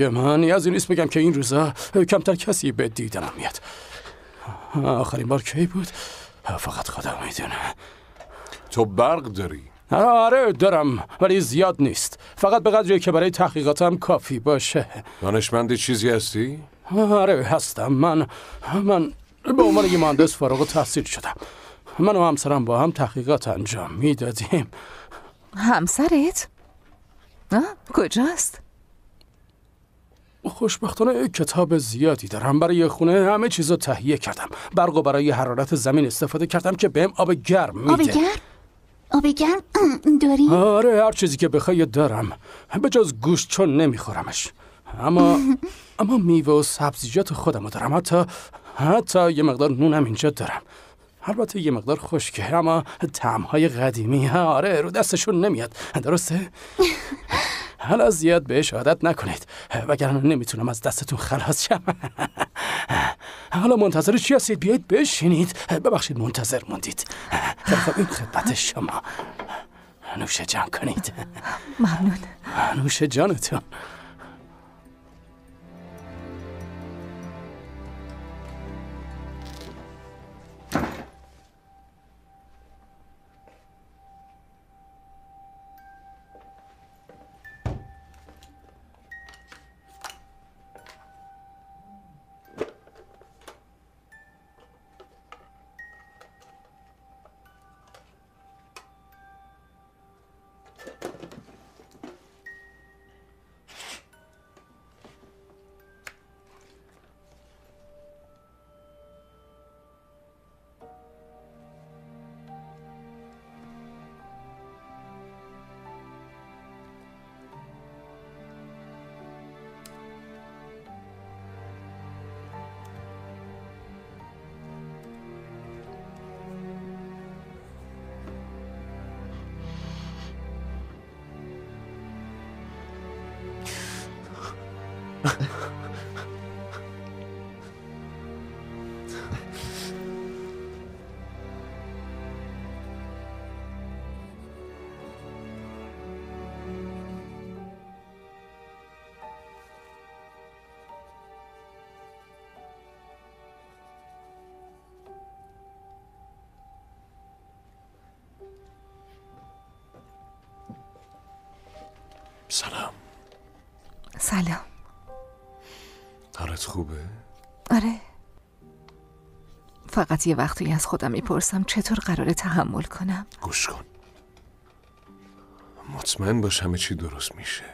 من از این نیست بگم که این روزا کمتر کسی به دیدنم میاد. آخرین بار کی بود؟ فقط خدا میدونه. تو برق داری؟ آره دارم، ولی زیاد نیست. فقط به قدری که برای تحقیقاتم کافی باشه. دانشمند چیزی هستی؟ آره هستم. من به عنوان یه مهندس فارغ التحصیل شدم. من و همسرم با هم تحقیقات انجام میدادیم. همسرت؟ کجاست؟ خوشبختانه کتاب زیادی دارم. برای خونه همه چیزو تهیه کردم. برقو برای حرارت زمین استفاده کردم که بهم آب گرم میده. آب گرم داری؟ آره هر چیزی که بخوای دارم، به جز گوشت چون نمیخورمش. اما میوه و سبزیجات خودمو دارم. حتی یه مقدار نونم اینجا دارم. البته یه مقدار خشکه، اما طعم‌های قدیمی آره رو دستشون نمیاد. درسته؟ حالا زیاد بهش عادت نکنید وگرنه نمیتونم از دستتون خلاص شم. حالا منتظر چی هستید؟ بیایید بشینید. ببخشید منتظر موندید. خب این خدمت شما. نوش جان کنید. ممنون. نوش جانتون. سلام. حالت خوبه؟ آره. فقط یه وقتی از خودم میپرسم چطور قراره تحمل کنم. گوش کن. مطمئن باش همه چی درست میشه.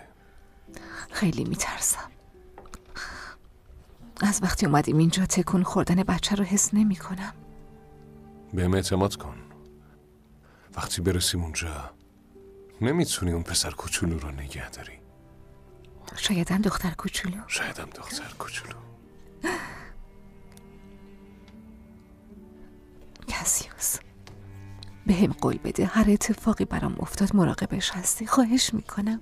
خیلی میترسم. از وقتی اومدیم اینجا تکون خوردن بچه رو حس نمی کنم. بهم اعتماد کن. وقتی برسیم اونجا نمیتونی اون پسر کوچولو رو نگه داری. شایدم دختر کوچولو. شایدم دختر کوچولو. کاسیوس. بهم قول بده هر اتفاقی برام افتاد مراقبش هستی. خواهش میکنم.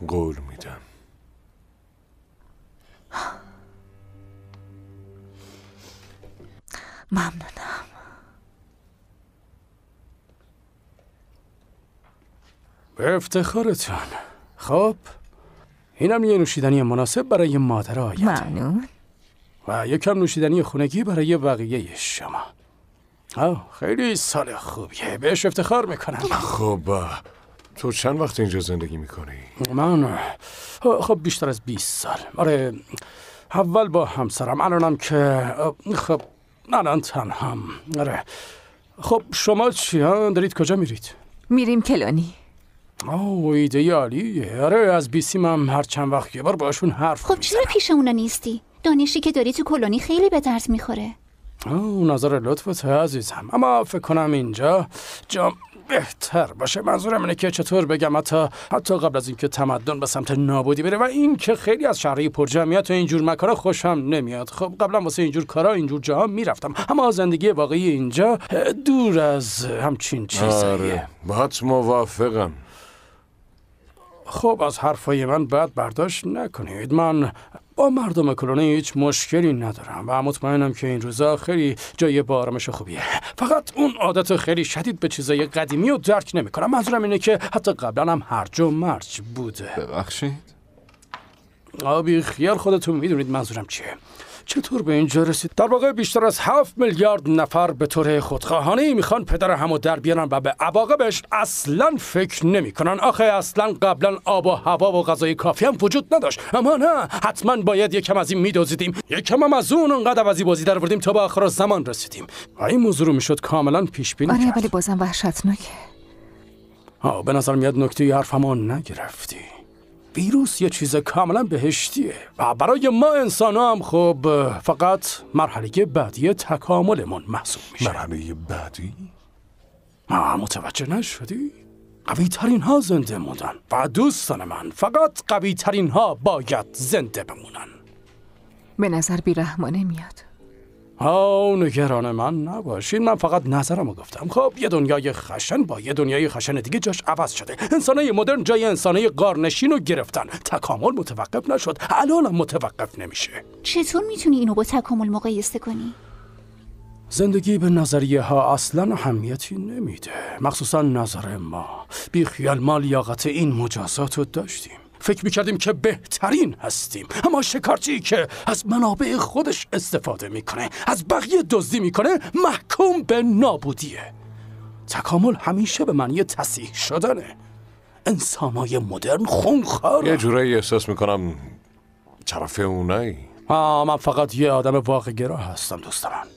قول میدم. ممنونم. به افتخارتون. خب اینم یه نوشیدنی مناسب برای مادر آید. ممنون. و یکم نوشیدنی خونگی برای بقیه شما. خیلی سال خوبیه، بهش افتخار میکنم. خب تو چند وقت اینجا زندگی میکنی؟ من خب بیشتر از 20 سال. آره اول با همسرم، الانم که خب الان تنهام. آره خب شما چی ها؟ دارید کجا میرید؟ میریم کلونی. ایده عالیه. آره از بیسیم هم هر چند وقت یه بار باشون حرف خب چرا پیش اونا نیستی؟ دانشی که داری تو کلونی خیلی به درد میخوره. نظر لطفت عزیزم، اما فکر کنم اینجا جا بهتر باشه. منظورم اینه که چطور بگم حتی قبل از اینکه تمدن به سمت نابودی بره، و این که خیلی از شهرهای پرجمعیت و اینجور مکان‌ها خوشم نمیاد. خب قبلا واسه اینجور کارا اینجور جاها میرفتم، اما زندگی واقعی اینجا دور از همچین چیزیه. آره باهات موافقم. خب از حرفای من بد برداشت نکنید. من با مردم کلونی هیچ مشکلی ندارم و مطمئنم که این روزا خیلی جای با آرامش خوبیه. فقط اون عادت خیلی شدید به چیزای قدیمی رو درک نمی‌کنم. منظورم اینه که حتی قبلا هم هرج و مرج بوده. ببخشید. بی خیال خودتون میدونید منظورم چیه. چطور به اینجا رسید؟ در واقع بیشتر از 7 میلیارد نفر به طور خودخواهانه میخوان پدر همو در بیارن و به عواقبش اصلا فکر نمیکنن. آخه اصلا قبلا آب و هوا و غذای کافی هم وجود نداشت. اما نه، حتما باید یکم از این میدوزیدیم، یکم هم از اون انقدر عوضی بازی در آوردیم تا به آخر زمان رسیدیم. این موضوع رو میشد کاملا پیش بینی کرد. ولی بازم وحشتناکه. به نظر میاد نکته حرفمو نگرفتی. ویروس یه چیز کاملا بهشتیه و برای ما انسان هم خب فقط مرحله بعدی تکاملمون محسوب میشه. مرحله بعدی؟ متوجه نشدی؟ قوی ترین ها زنده موندن و دوستان من فقط قوی ترین ها باید زنده بمونن. به نظر بیرحمانه میاد. نگران من نباشین، من فقط نظرمو گفتم. خب یه دنیای خشن با یه دنیای خشن دیگه جاش عوض شده. انسانای مدرن جای انسانای غارنشین رو گرفتن. تکامل متوقف نشد، الانم متوقف نمیشه. چطور میتونی اینو با تکامل مقایسه کنی؟ زندگی به نظریه ها اصلا اهمیتی نمیده، مخصوصا نظر ما. بیخیال ما لیاقت این مجازات رو داشتیم، فکر میکردیم که بهترین هستیم، اما شکارچی که از منابع خودش استفاده میکنه، از بقیه دزدی میکنه، محکوم به نابودیه. تکامل همیشه به معنی تصحیح شدنه. انسانای مدرن خونخواره. یه جورایی احساس میکنم طرف اونایی. من فقط یه آدم واقع‌گرا هستم دوست من.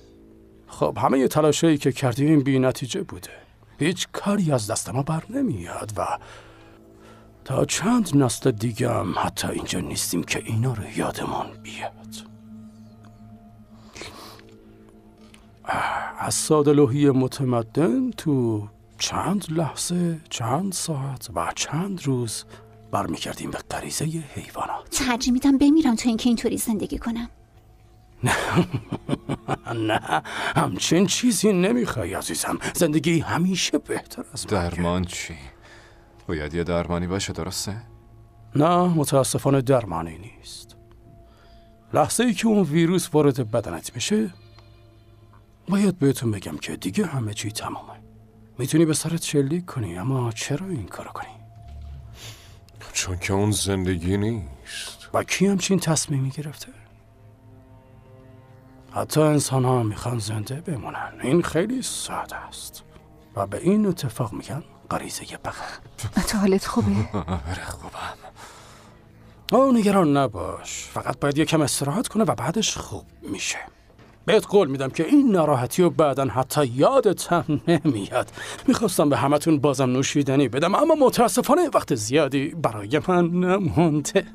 خب همه تلاشایی که کردیم بی نتیجه بوده. هیچ کاری از دست ما بر نمیاد و تا چند نسل دیگه هم حتی اینجا نیستیم که اینا رو یادمون بیاد. از ساده‌لوحی متمدن تو چند لحظه، چند ساعت و چند روز برمیگردیم به غریزه حیوانات. ترجیح میدم بمیرم تا اینکه اینطوری زندگی کنم. نه همچین چیزی نمیخوای عزیزم. زندگی همیشه بهتر از درمان چی؟ باید یه درمانی باشه، درسته؟ نه متاسفانه درمانی نیست. لحظه ای که اون ویروس وارد بدنت میشه باید بهتون بگم که دیگه همه چی تمامه. میتونی به سرت شلیک کنی، اما چرا این کارو کنی؟ چون که اون زندگی نیست. و کی همچین تصمیمی گرفته؟ حتی انسان ها میخوان زنده بمونن. این خیلی ساده است و به این اتفاق میگن غریزه بقا. تو حالت خوبه؟ خوبم. نگران نباش، فقط باید یکم استراحت کنه و بعدش خوب میشه. بهت قول میدم که این ناراحتی رو بعدن حتی یادت هم نمیاد. میخواستم به همتون بازم نوشیدنی بدم، اما متاسفانه وقت زیادی برای من نمونده.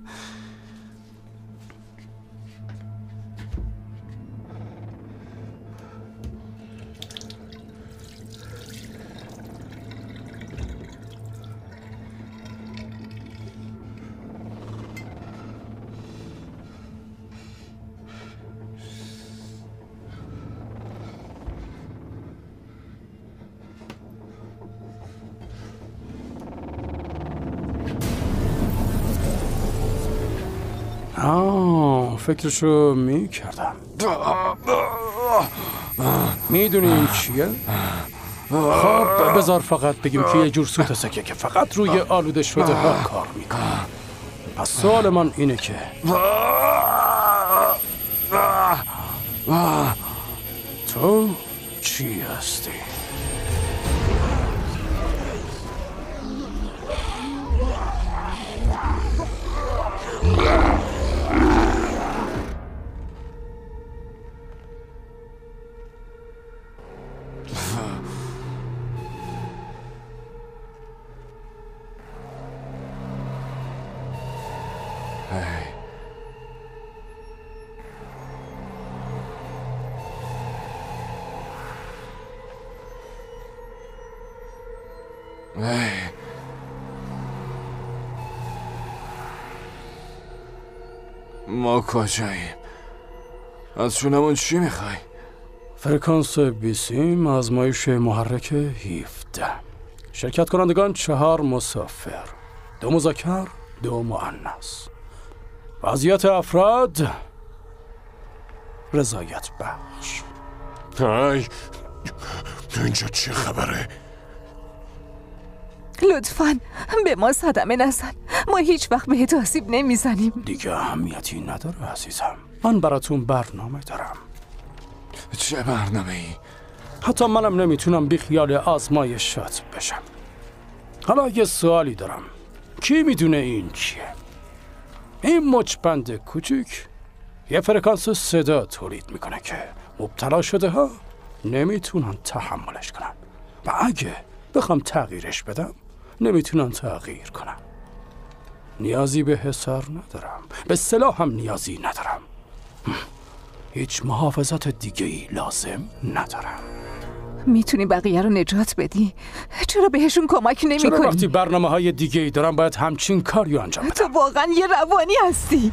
فکرشو میکردم. میدونی این چیه؟ خب بذار فقط بگیم که یه جور سوت سکه که فقط روی آلوده شده ها کار میکنه. پس سوال من اینه که تو چی هستی؟ ما کجاییم؟ از شونمون چی میخوای؟ فرکانس بیسیم آزمایش محرک 17. شرکت کنندگان 4 مسافر، 2 مذکر 2 مؤنث. وضعیت افراد رضایت بخش. های اینجا چه خبره؟ لطفاً به ما صدمه نزن. ما هیچ وقت بهت آسیب نمیزنیم. دیگه اهمیتی نداره عزیزم. من براتون برنامه دارم. چه برنامه ای؟ حتی منم نمیتونم بی خیال آزمایشات بشم. حالا یه سوالی دارم. کی میدونه این چیه؟ این مچبند کوچیک یه فرکانس صدا تولید میکنه که مبتلا شده ها نمیتونن تحملش کنن و اگه بخوام تغییرش بدم نمیتونن تغییر کنن. نیازی به حصار ندارم، به سلاح هم نیازی ندارم، هیچ محافظت دیگه ای لازم ندارم. میتونی بقیه رو نجات بدی؟ چرا بهشون کمک نمی چرا کنی؟ وقتی برنامه های دیگه ای دارم باید همچین کاریو انجام بدم؟ تو واقعا یه روانی هستی.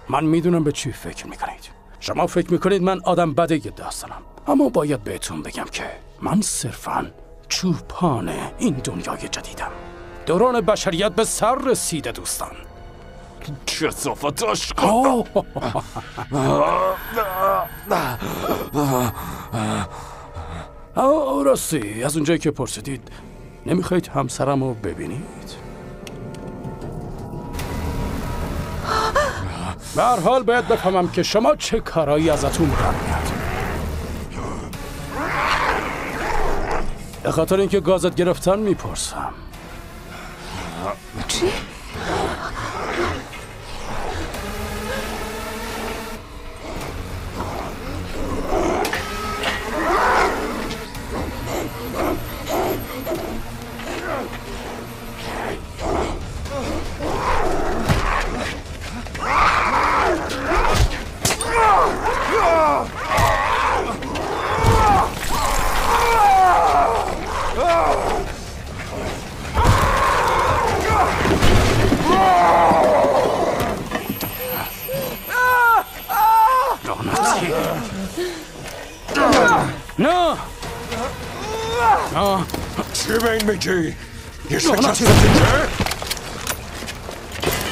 من میدونم به چی فکر میکنید. شما فکر میکنید من آدم بده داستانم، اما باید بهتون بگم که من صرفاً چوپان این دنیای جدیدم. دوران بشریت به سر رسیده دوستان. چه صفتاش راستی از اونجایی که پرسیدید نمیخواید همسرم رو ببینید؟ به هر حال باید بفهمم که شما چه کارایی ازتون برمیاد. به خاطر اینکه گازت گرفتن میپرسم. چی؟ نه چی به این میگی؟ یه شکست دیگه؟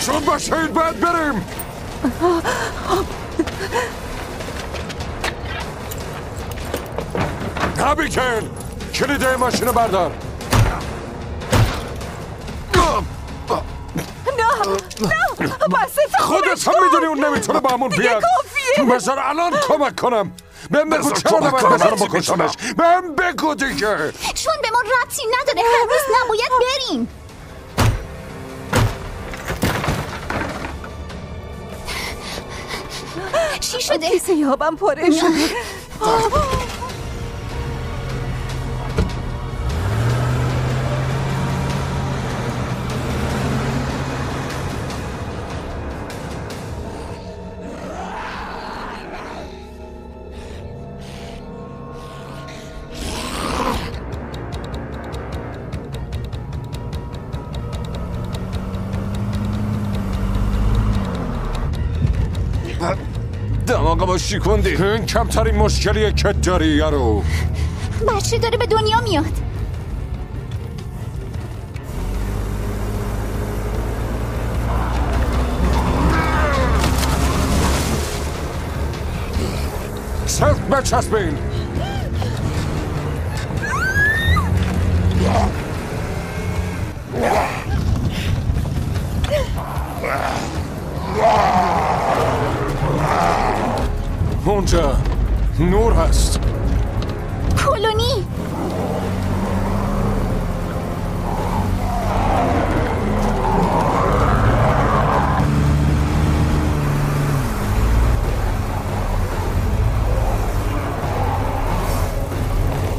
چون باشید باید بریم. ابیگیل کلیده ماشین بردار. نه بسه خودت هم میدونی اون نمیتونه با همون بیاد. بذار الان کمک کنم. بهم بگو چرا نباید بذارم بکشمش. بهم بگو دیگه. چون به ما ربطی نداره، هر روز نباید بریم. چی شده؟ کیسه یابم پاره شده. دماغمو شکوندی. این کمترین مشکلیه که داری یارو. بچه داره به دنیا میاد. صرف بچسبین. اونجا نور هست. کلونی.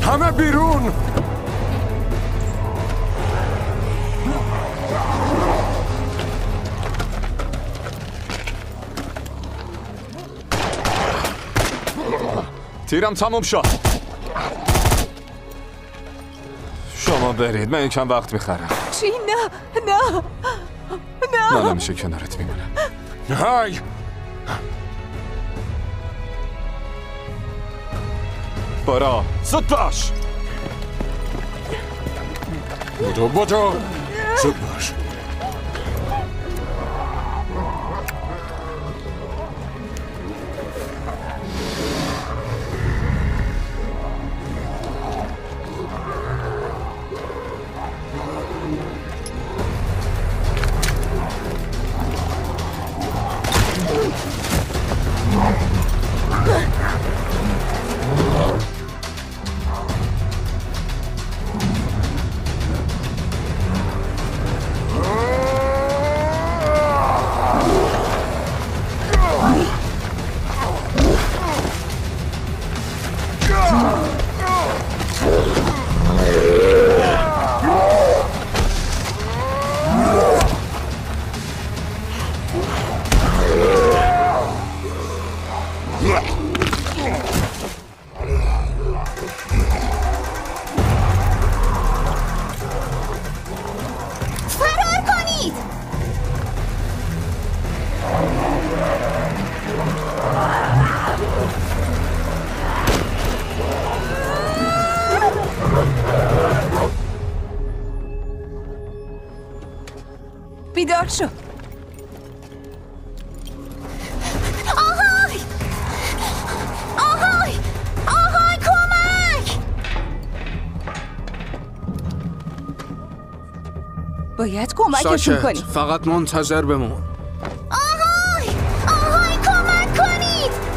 همه بیرون. تیرم تموم شد. شما برید، من یکم وقت میخرم. چی؟ نه من همیشه کنارت میمونم. های برا زود باش. بدو زود باش. بیدار شو. آهای کمک. باید کمکشون کنی. فقط منتظر بمون. آهای کمک کنید.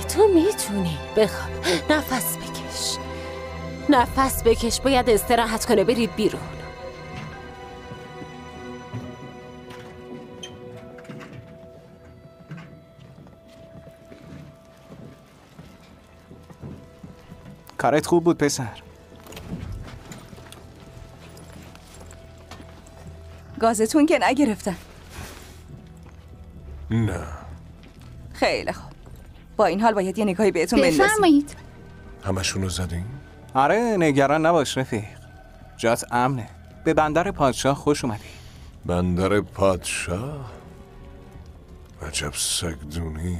تو میتونی بخواب. نفس بکش. باید استراحت کنه. برید بیرون. کارت خوب بود پسر. گازتون که نگرفتن. نه. خیلی خوب. با این حال باید یه نگاهی بهتون بندازیم. بفرمایید. همشونو زدین؟ آره نگران نباش رفیق. جات امنه. به بندر پادشاه خوش اومدی. بندر پادشاه؟ عجب سگدونی.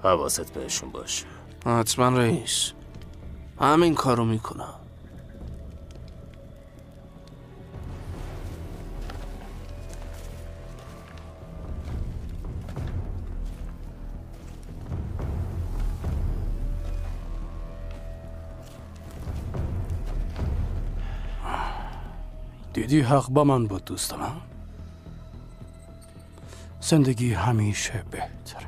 حواست بهشون باشه. حتما رئیس. همین کارو میکنم. دیدی حق با من بود دوست من. زندگی همیشه بهتره.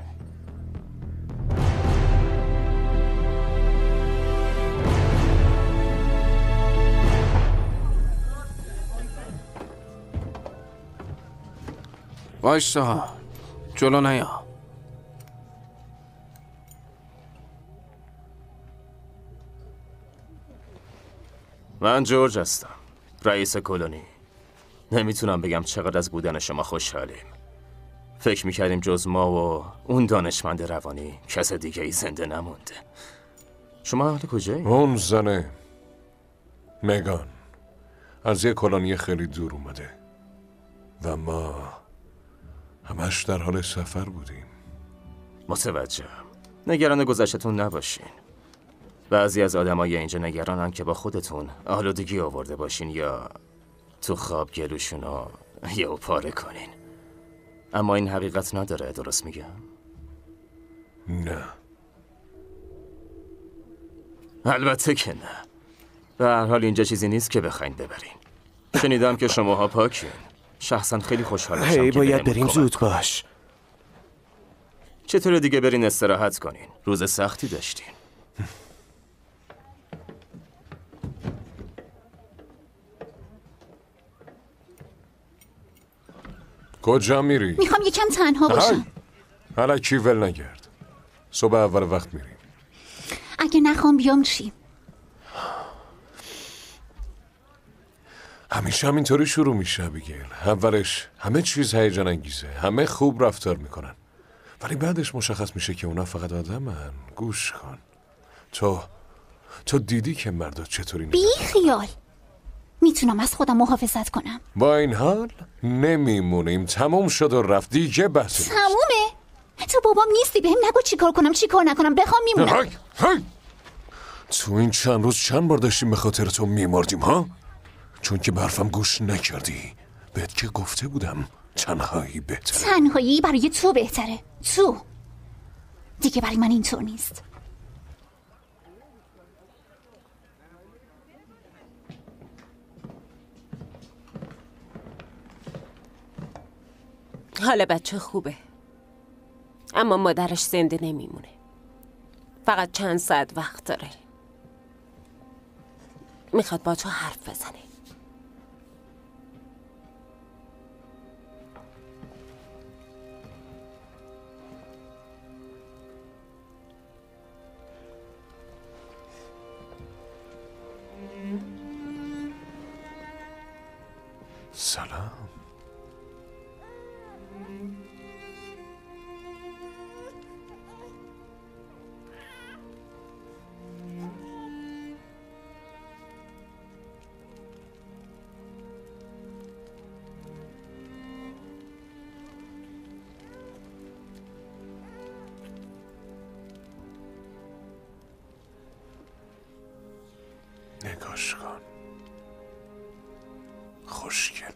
وایسا، جلو نیا. من جورج هستم، رئیس کلونی. نمیتونم بگم چقدر از بودن شما خوشحالیم. فکر میکردیم جز ما و اون دانشمند روانی کس دیگه ای زنده نمونده. شما اهل کجایی؟ اون زنه مگان از یه کلونی خیلی دور اومده و ما همش در حال سفر بودیم. متوجهم. نگران گذشتتون نباشین. بعضی از آدمای اینجا نگرانن که با خودتون آلودگی آورده باشین یا تو خواب گلوشونو یهو پاره کنین. اما این حقیقت نداره، درست میگم؟ نه. البته که نه. به هر حال اینجا چیزی نیست که بخواین ببرین. شنیدم که شماها پاکین. شخصا خیلی خوشحال میشم هی که باید بهمون بریم، کمک زود کنین. باش. چطور دیگه برین استراحت کنین؟ روز سختی داشتین. کجا میری؟ میخوام یکم تنها باشم. الکی ول نگرد. صبح اول وقت میریم. اگه نخوام بیام چی؟ همیشه همینطوری شروع میشه ابیگیل. اولش همه چیز هیجان انگیزه، همه خوب رفتار میکنن، ولی بعدش مشخص میشه که اونا فقط آدمن. گوش کن. تو دیدی که مردا چطوری بی خیال. میتونم از خودم محافظت کنم. با این حال نمیمونیم. تموم شد و رفت دیگه. بس تمومه؟ تو بابام نیستی، بهم نگو چی کار کنم چی کار نکنم. بخوام میمونم. تو این چند روز چند بار داشتیم به خاطر تو میمردیم ها؟ چون که برفم گوش نکردی. بهت که گفته بودم تنهایی بهتره. تنهایی برای تو بهتره. تو دیگه برای من اینطور نیست. حالا بچه خوبه، اما مادرش زنده نمیمونه. فقط چند ساعت وقت داره. میخواد با تو حرف بزنه. سلام. نگاش کن. خوشگله.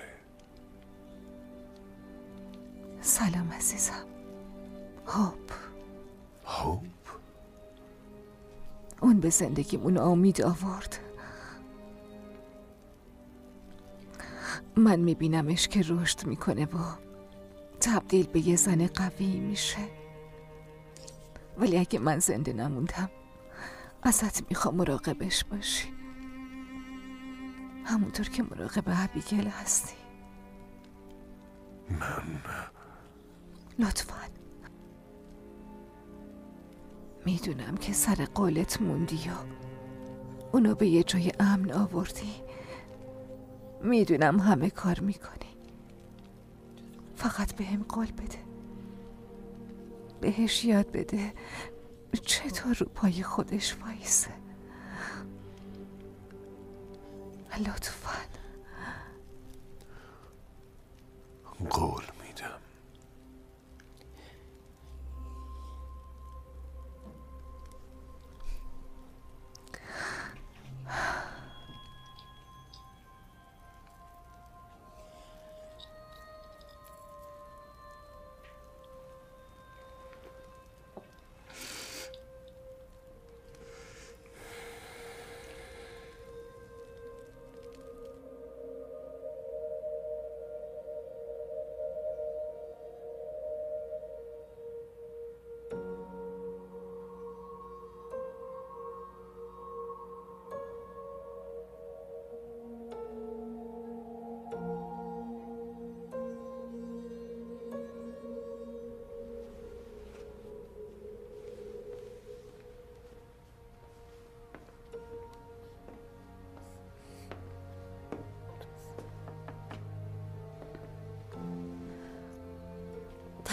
سلام عزیزم. هوپ. اون به زندگیمون امید آورد. من میبینمش که رشد میکنه و تبدیل به یه زن قوی میشه. ولی اگه من زنده نموندم ازت میخوام مراقبش باشی، همونطور که مراقب ابیگل هستی. من لطفاً. میدونم که سر قولت موندی و اونو به یه جای امن آوردی. میدونم همه کار میکنی. فقط بهم قول بده. بهش یاد بده چطور رو پای خودش وایسه. لطفاً. قول میدم.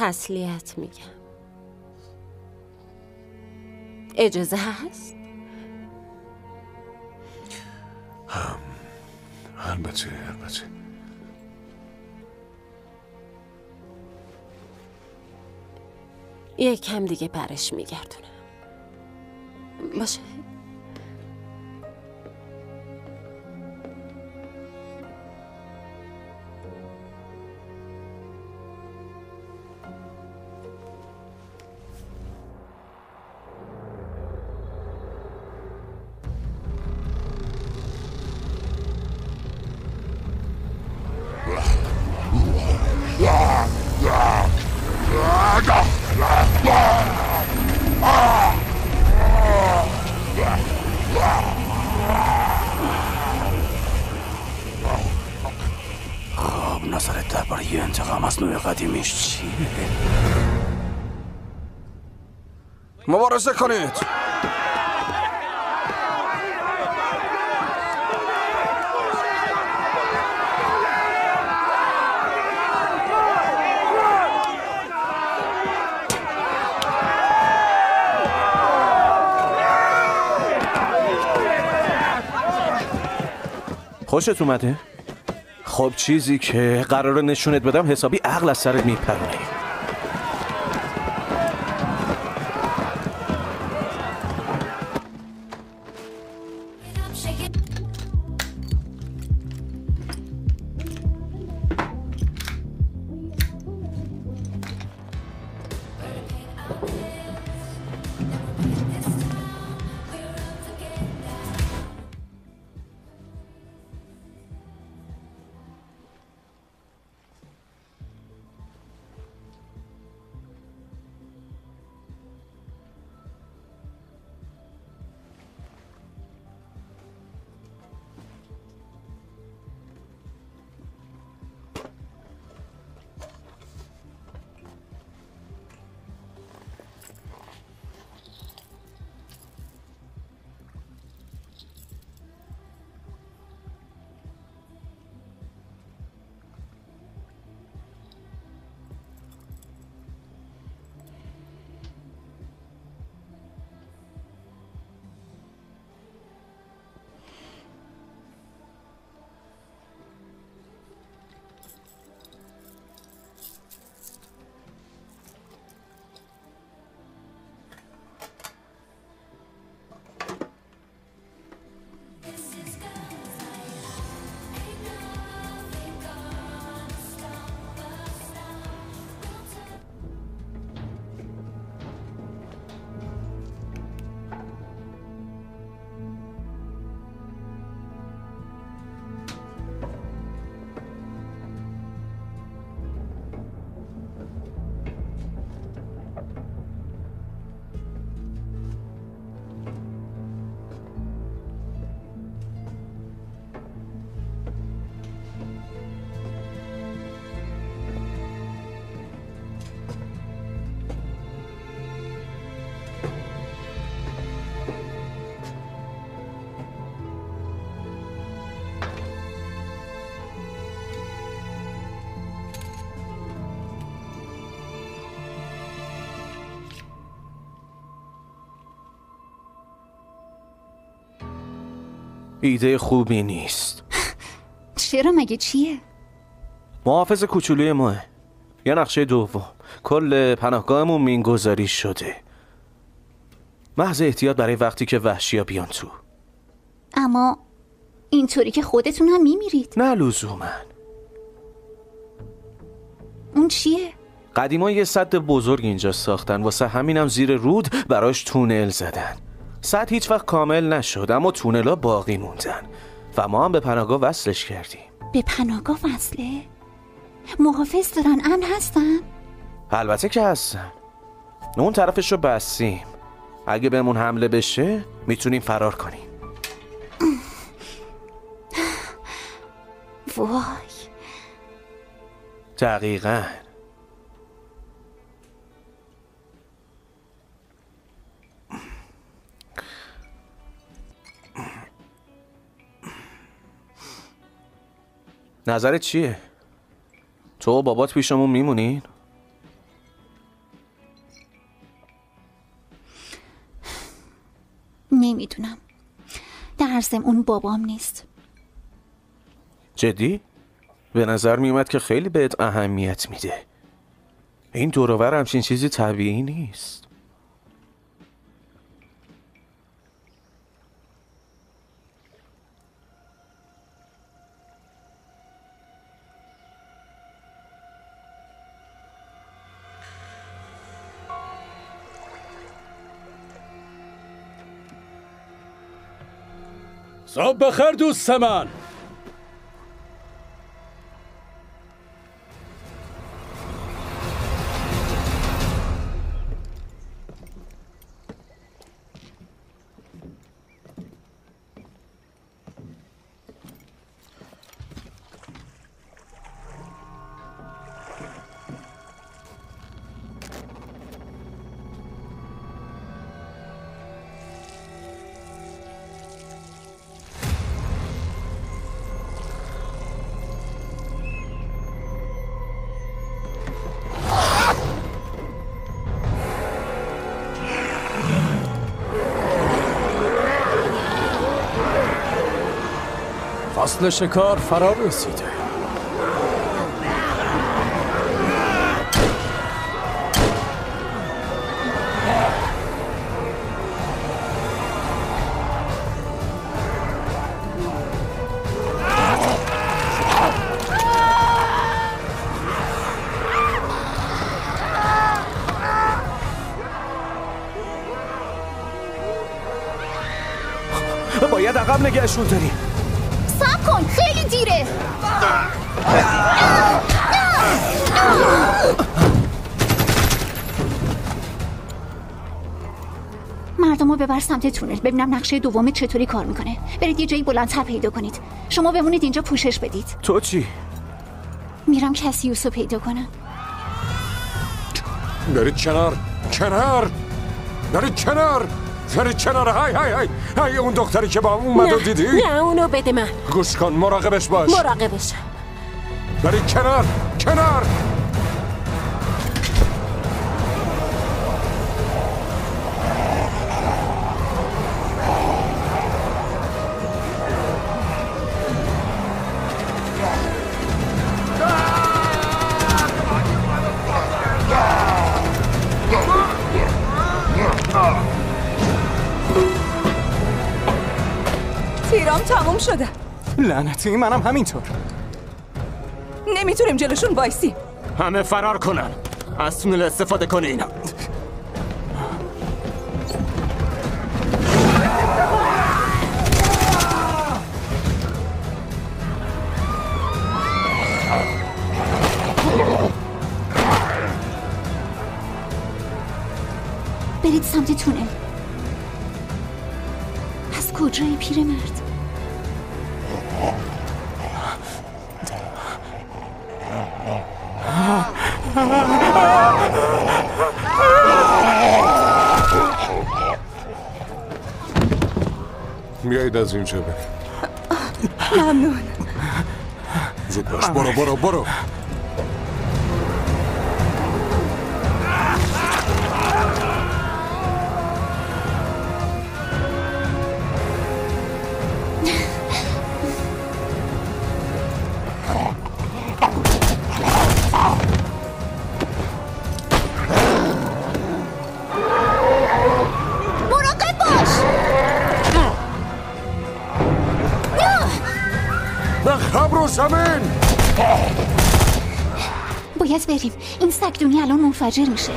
تسلیت میگم. اجازه هست؟ البته. یک کم دیگه برش میگردونم. باشه. خب نظرت درباره انتقام از نوع قدیمیش چیه؟ مبارزه کنید! خوشت اومده؟ خب چیزی که قراره نشونت بدم حسابی عقل از سرت میپرونه. ایده خوبی نیست. چرا مگه چیه؟ محافظ کوچولوی ماه. یه نقشه دوم. کل پناهگاهمون مینگذاری شده. محض احتیاط برای وقتی که وحشی‌ها بیان تو. اما اینطوری که خودتون هم میمیرید. نه لزوماً. اون چیه؟ قدیما یه سد بزرگ اینجا ساختن، واسه همینم زیر رود براش تونل زدن. سد هیچ وقت کامل نشد، اما تونل‌ها باقی موندن و ما هم به پناهگاه وصلش کردیم. به پناهگاه وصله؟ محافظ دارن، امن هستن؟ البته که هستن. اون طرفش رو بستیم. اگه بهمون حمله بشه میتونیم فرار کنیم. وای. دقیقاً. نظرت چیه؟ تو و بابات پیشمون میمونین؟ نمیدونم. در ضمن اون بابام نیست. جدی؟ به نظر میومد که خیلی بهت اهمیت میده. این دور و بر همچین چیزی طبیعی نیست. صبح بخیر دوست من. فصل شکار فرا رسیده. باید عقب نگهشون داریم. صبر کن، خیلی دیره. مردم رو ببر سمت تونل، ببینم نقشه دوم چطوری کار میکنه. برید یه جایی بلندتر پیدا کنید. شما بمونید اینجا پوشش بدید. تو چی؟ میرم کسیوسو پیدا کنم. برید کنار، کنار، برید کنار، برید کنار. های اون دختری که با هم اومد و دیدی؟ نه اونو بده من. گوش کن، مراقبش باش. مراقبشم. برید کنار، کنار. تیرام تموم شده. لعنتی، منم همینطور. نمیتونیم جلوشون وایسیم. همه فرار کنن. از تونل استفاده کنین. برید سمت تونل. از کجایی پیرمرد؟ بیایید از اینجا بریم. ممنون. زود باش، برو. زمین. باید بریم. این سگدونی الان منفجر میشه.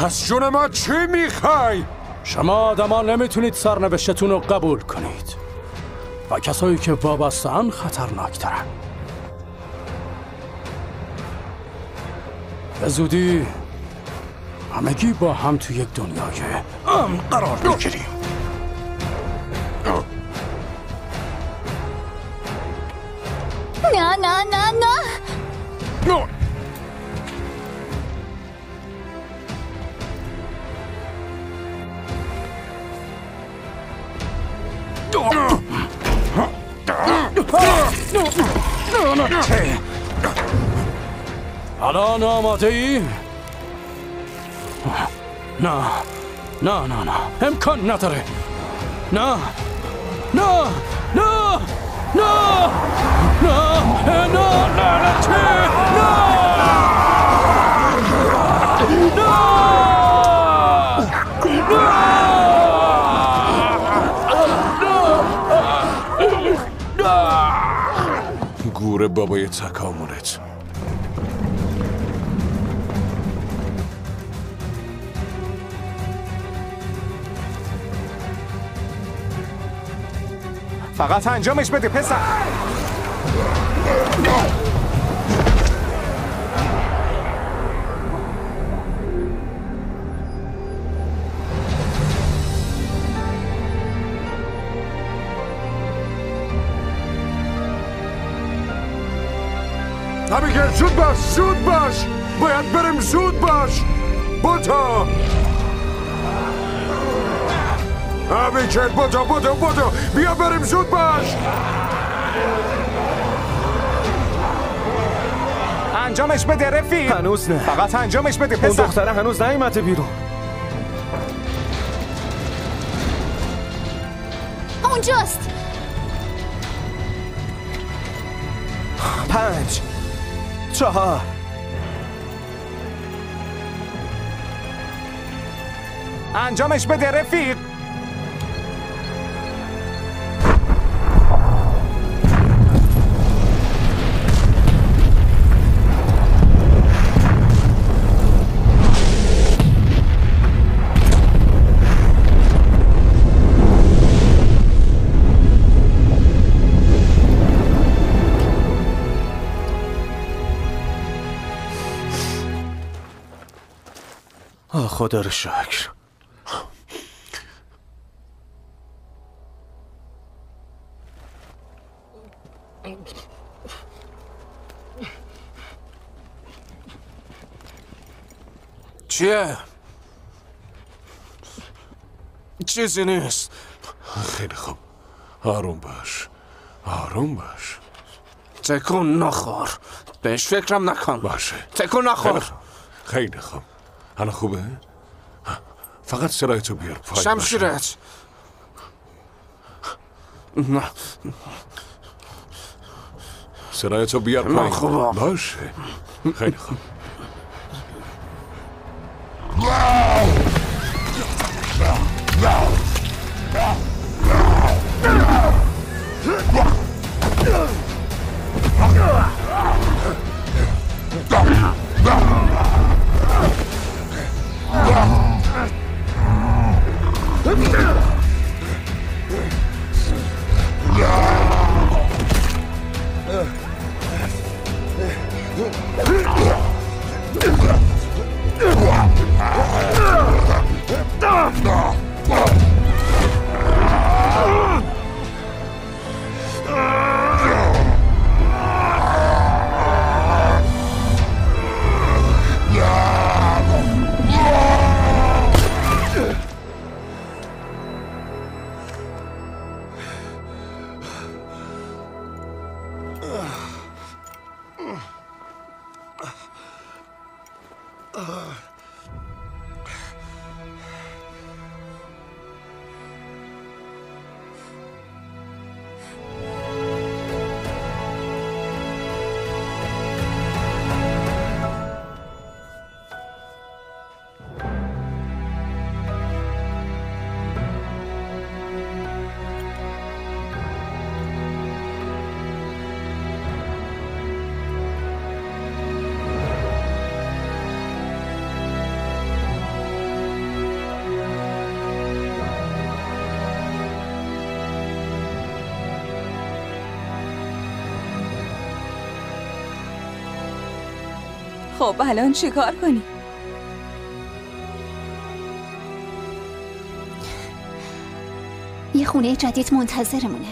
از جون ما چی میخوای؟ شما آدما نمیتونید سرنوشتتون رو قبول کنید و کسایی که وابسته‌اند خطرناک‌ترن. به زودی همگی با هم توی یک دنیای امن قرار میگیریم. نه نه نه نه الان آماده ای؟ نه نه نه نه امکان نداره. نه نه نه نه نه نه لعنتی گور بابای تکاملت. فقط انجامش بده پسر. ابیگل زود باش، زود باش، باید بریم، زود باش. بودو ابیگل، بودو بیا بریم، زود باش. انجامش بده رفیق. هنوز نه. فقط انجامش بده پسر. اون دختره هنوز نیومده بیرون. اونجاست. 5 4 انجامش بده رفیق. خدا رو شکر. چیه؟ چیزی نیست. خیلی خوب، آروم باش، آروم باش. تکون نخور، بهش فکرم نکن. باشه، تکون نخور. خیلی خوب. الان خوبه؟ فقط سرایتو بیار پای. شمشیرت. نه، سرایتو بیار پای. خوب باشه، خیلی خوب. خب الان چی کار کنی؟ یه خونه جدید منتظرمونه.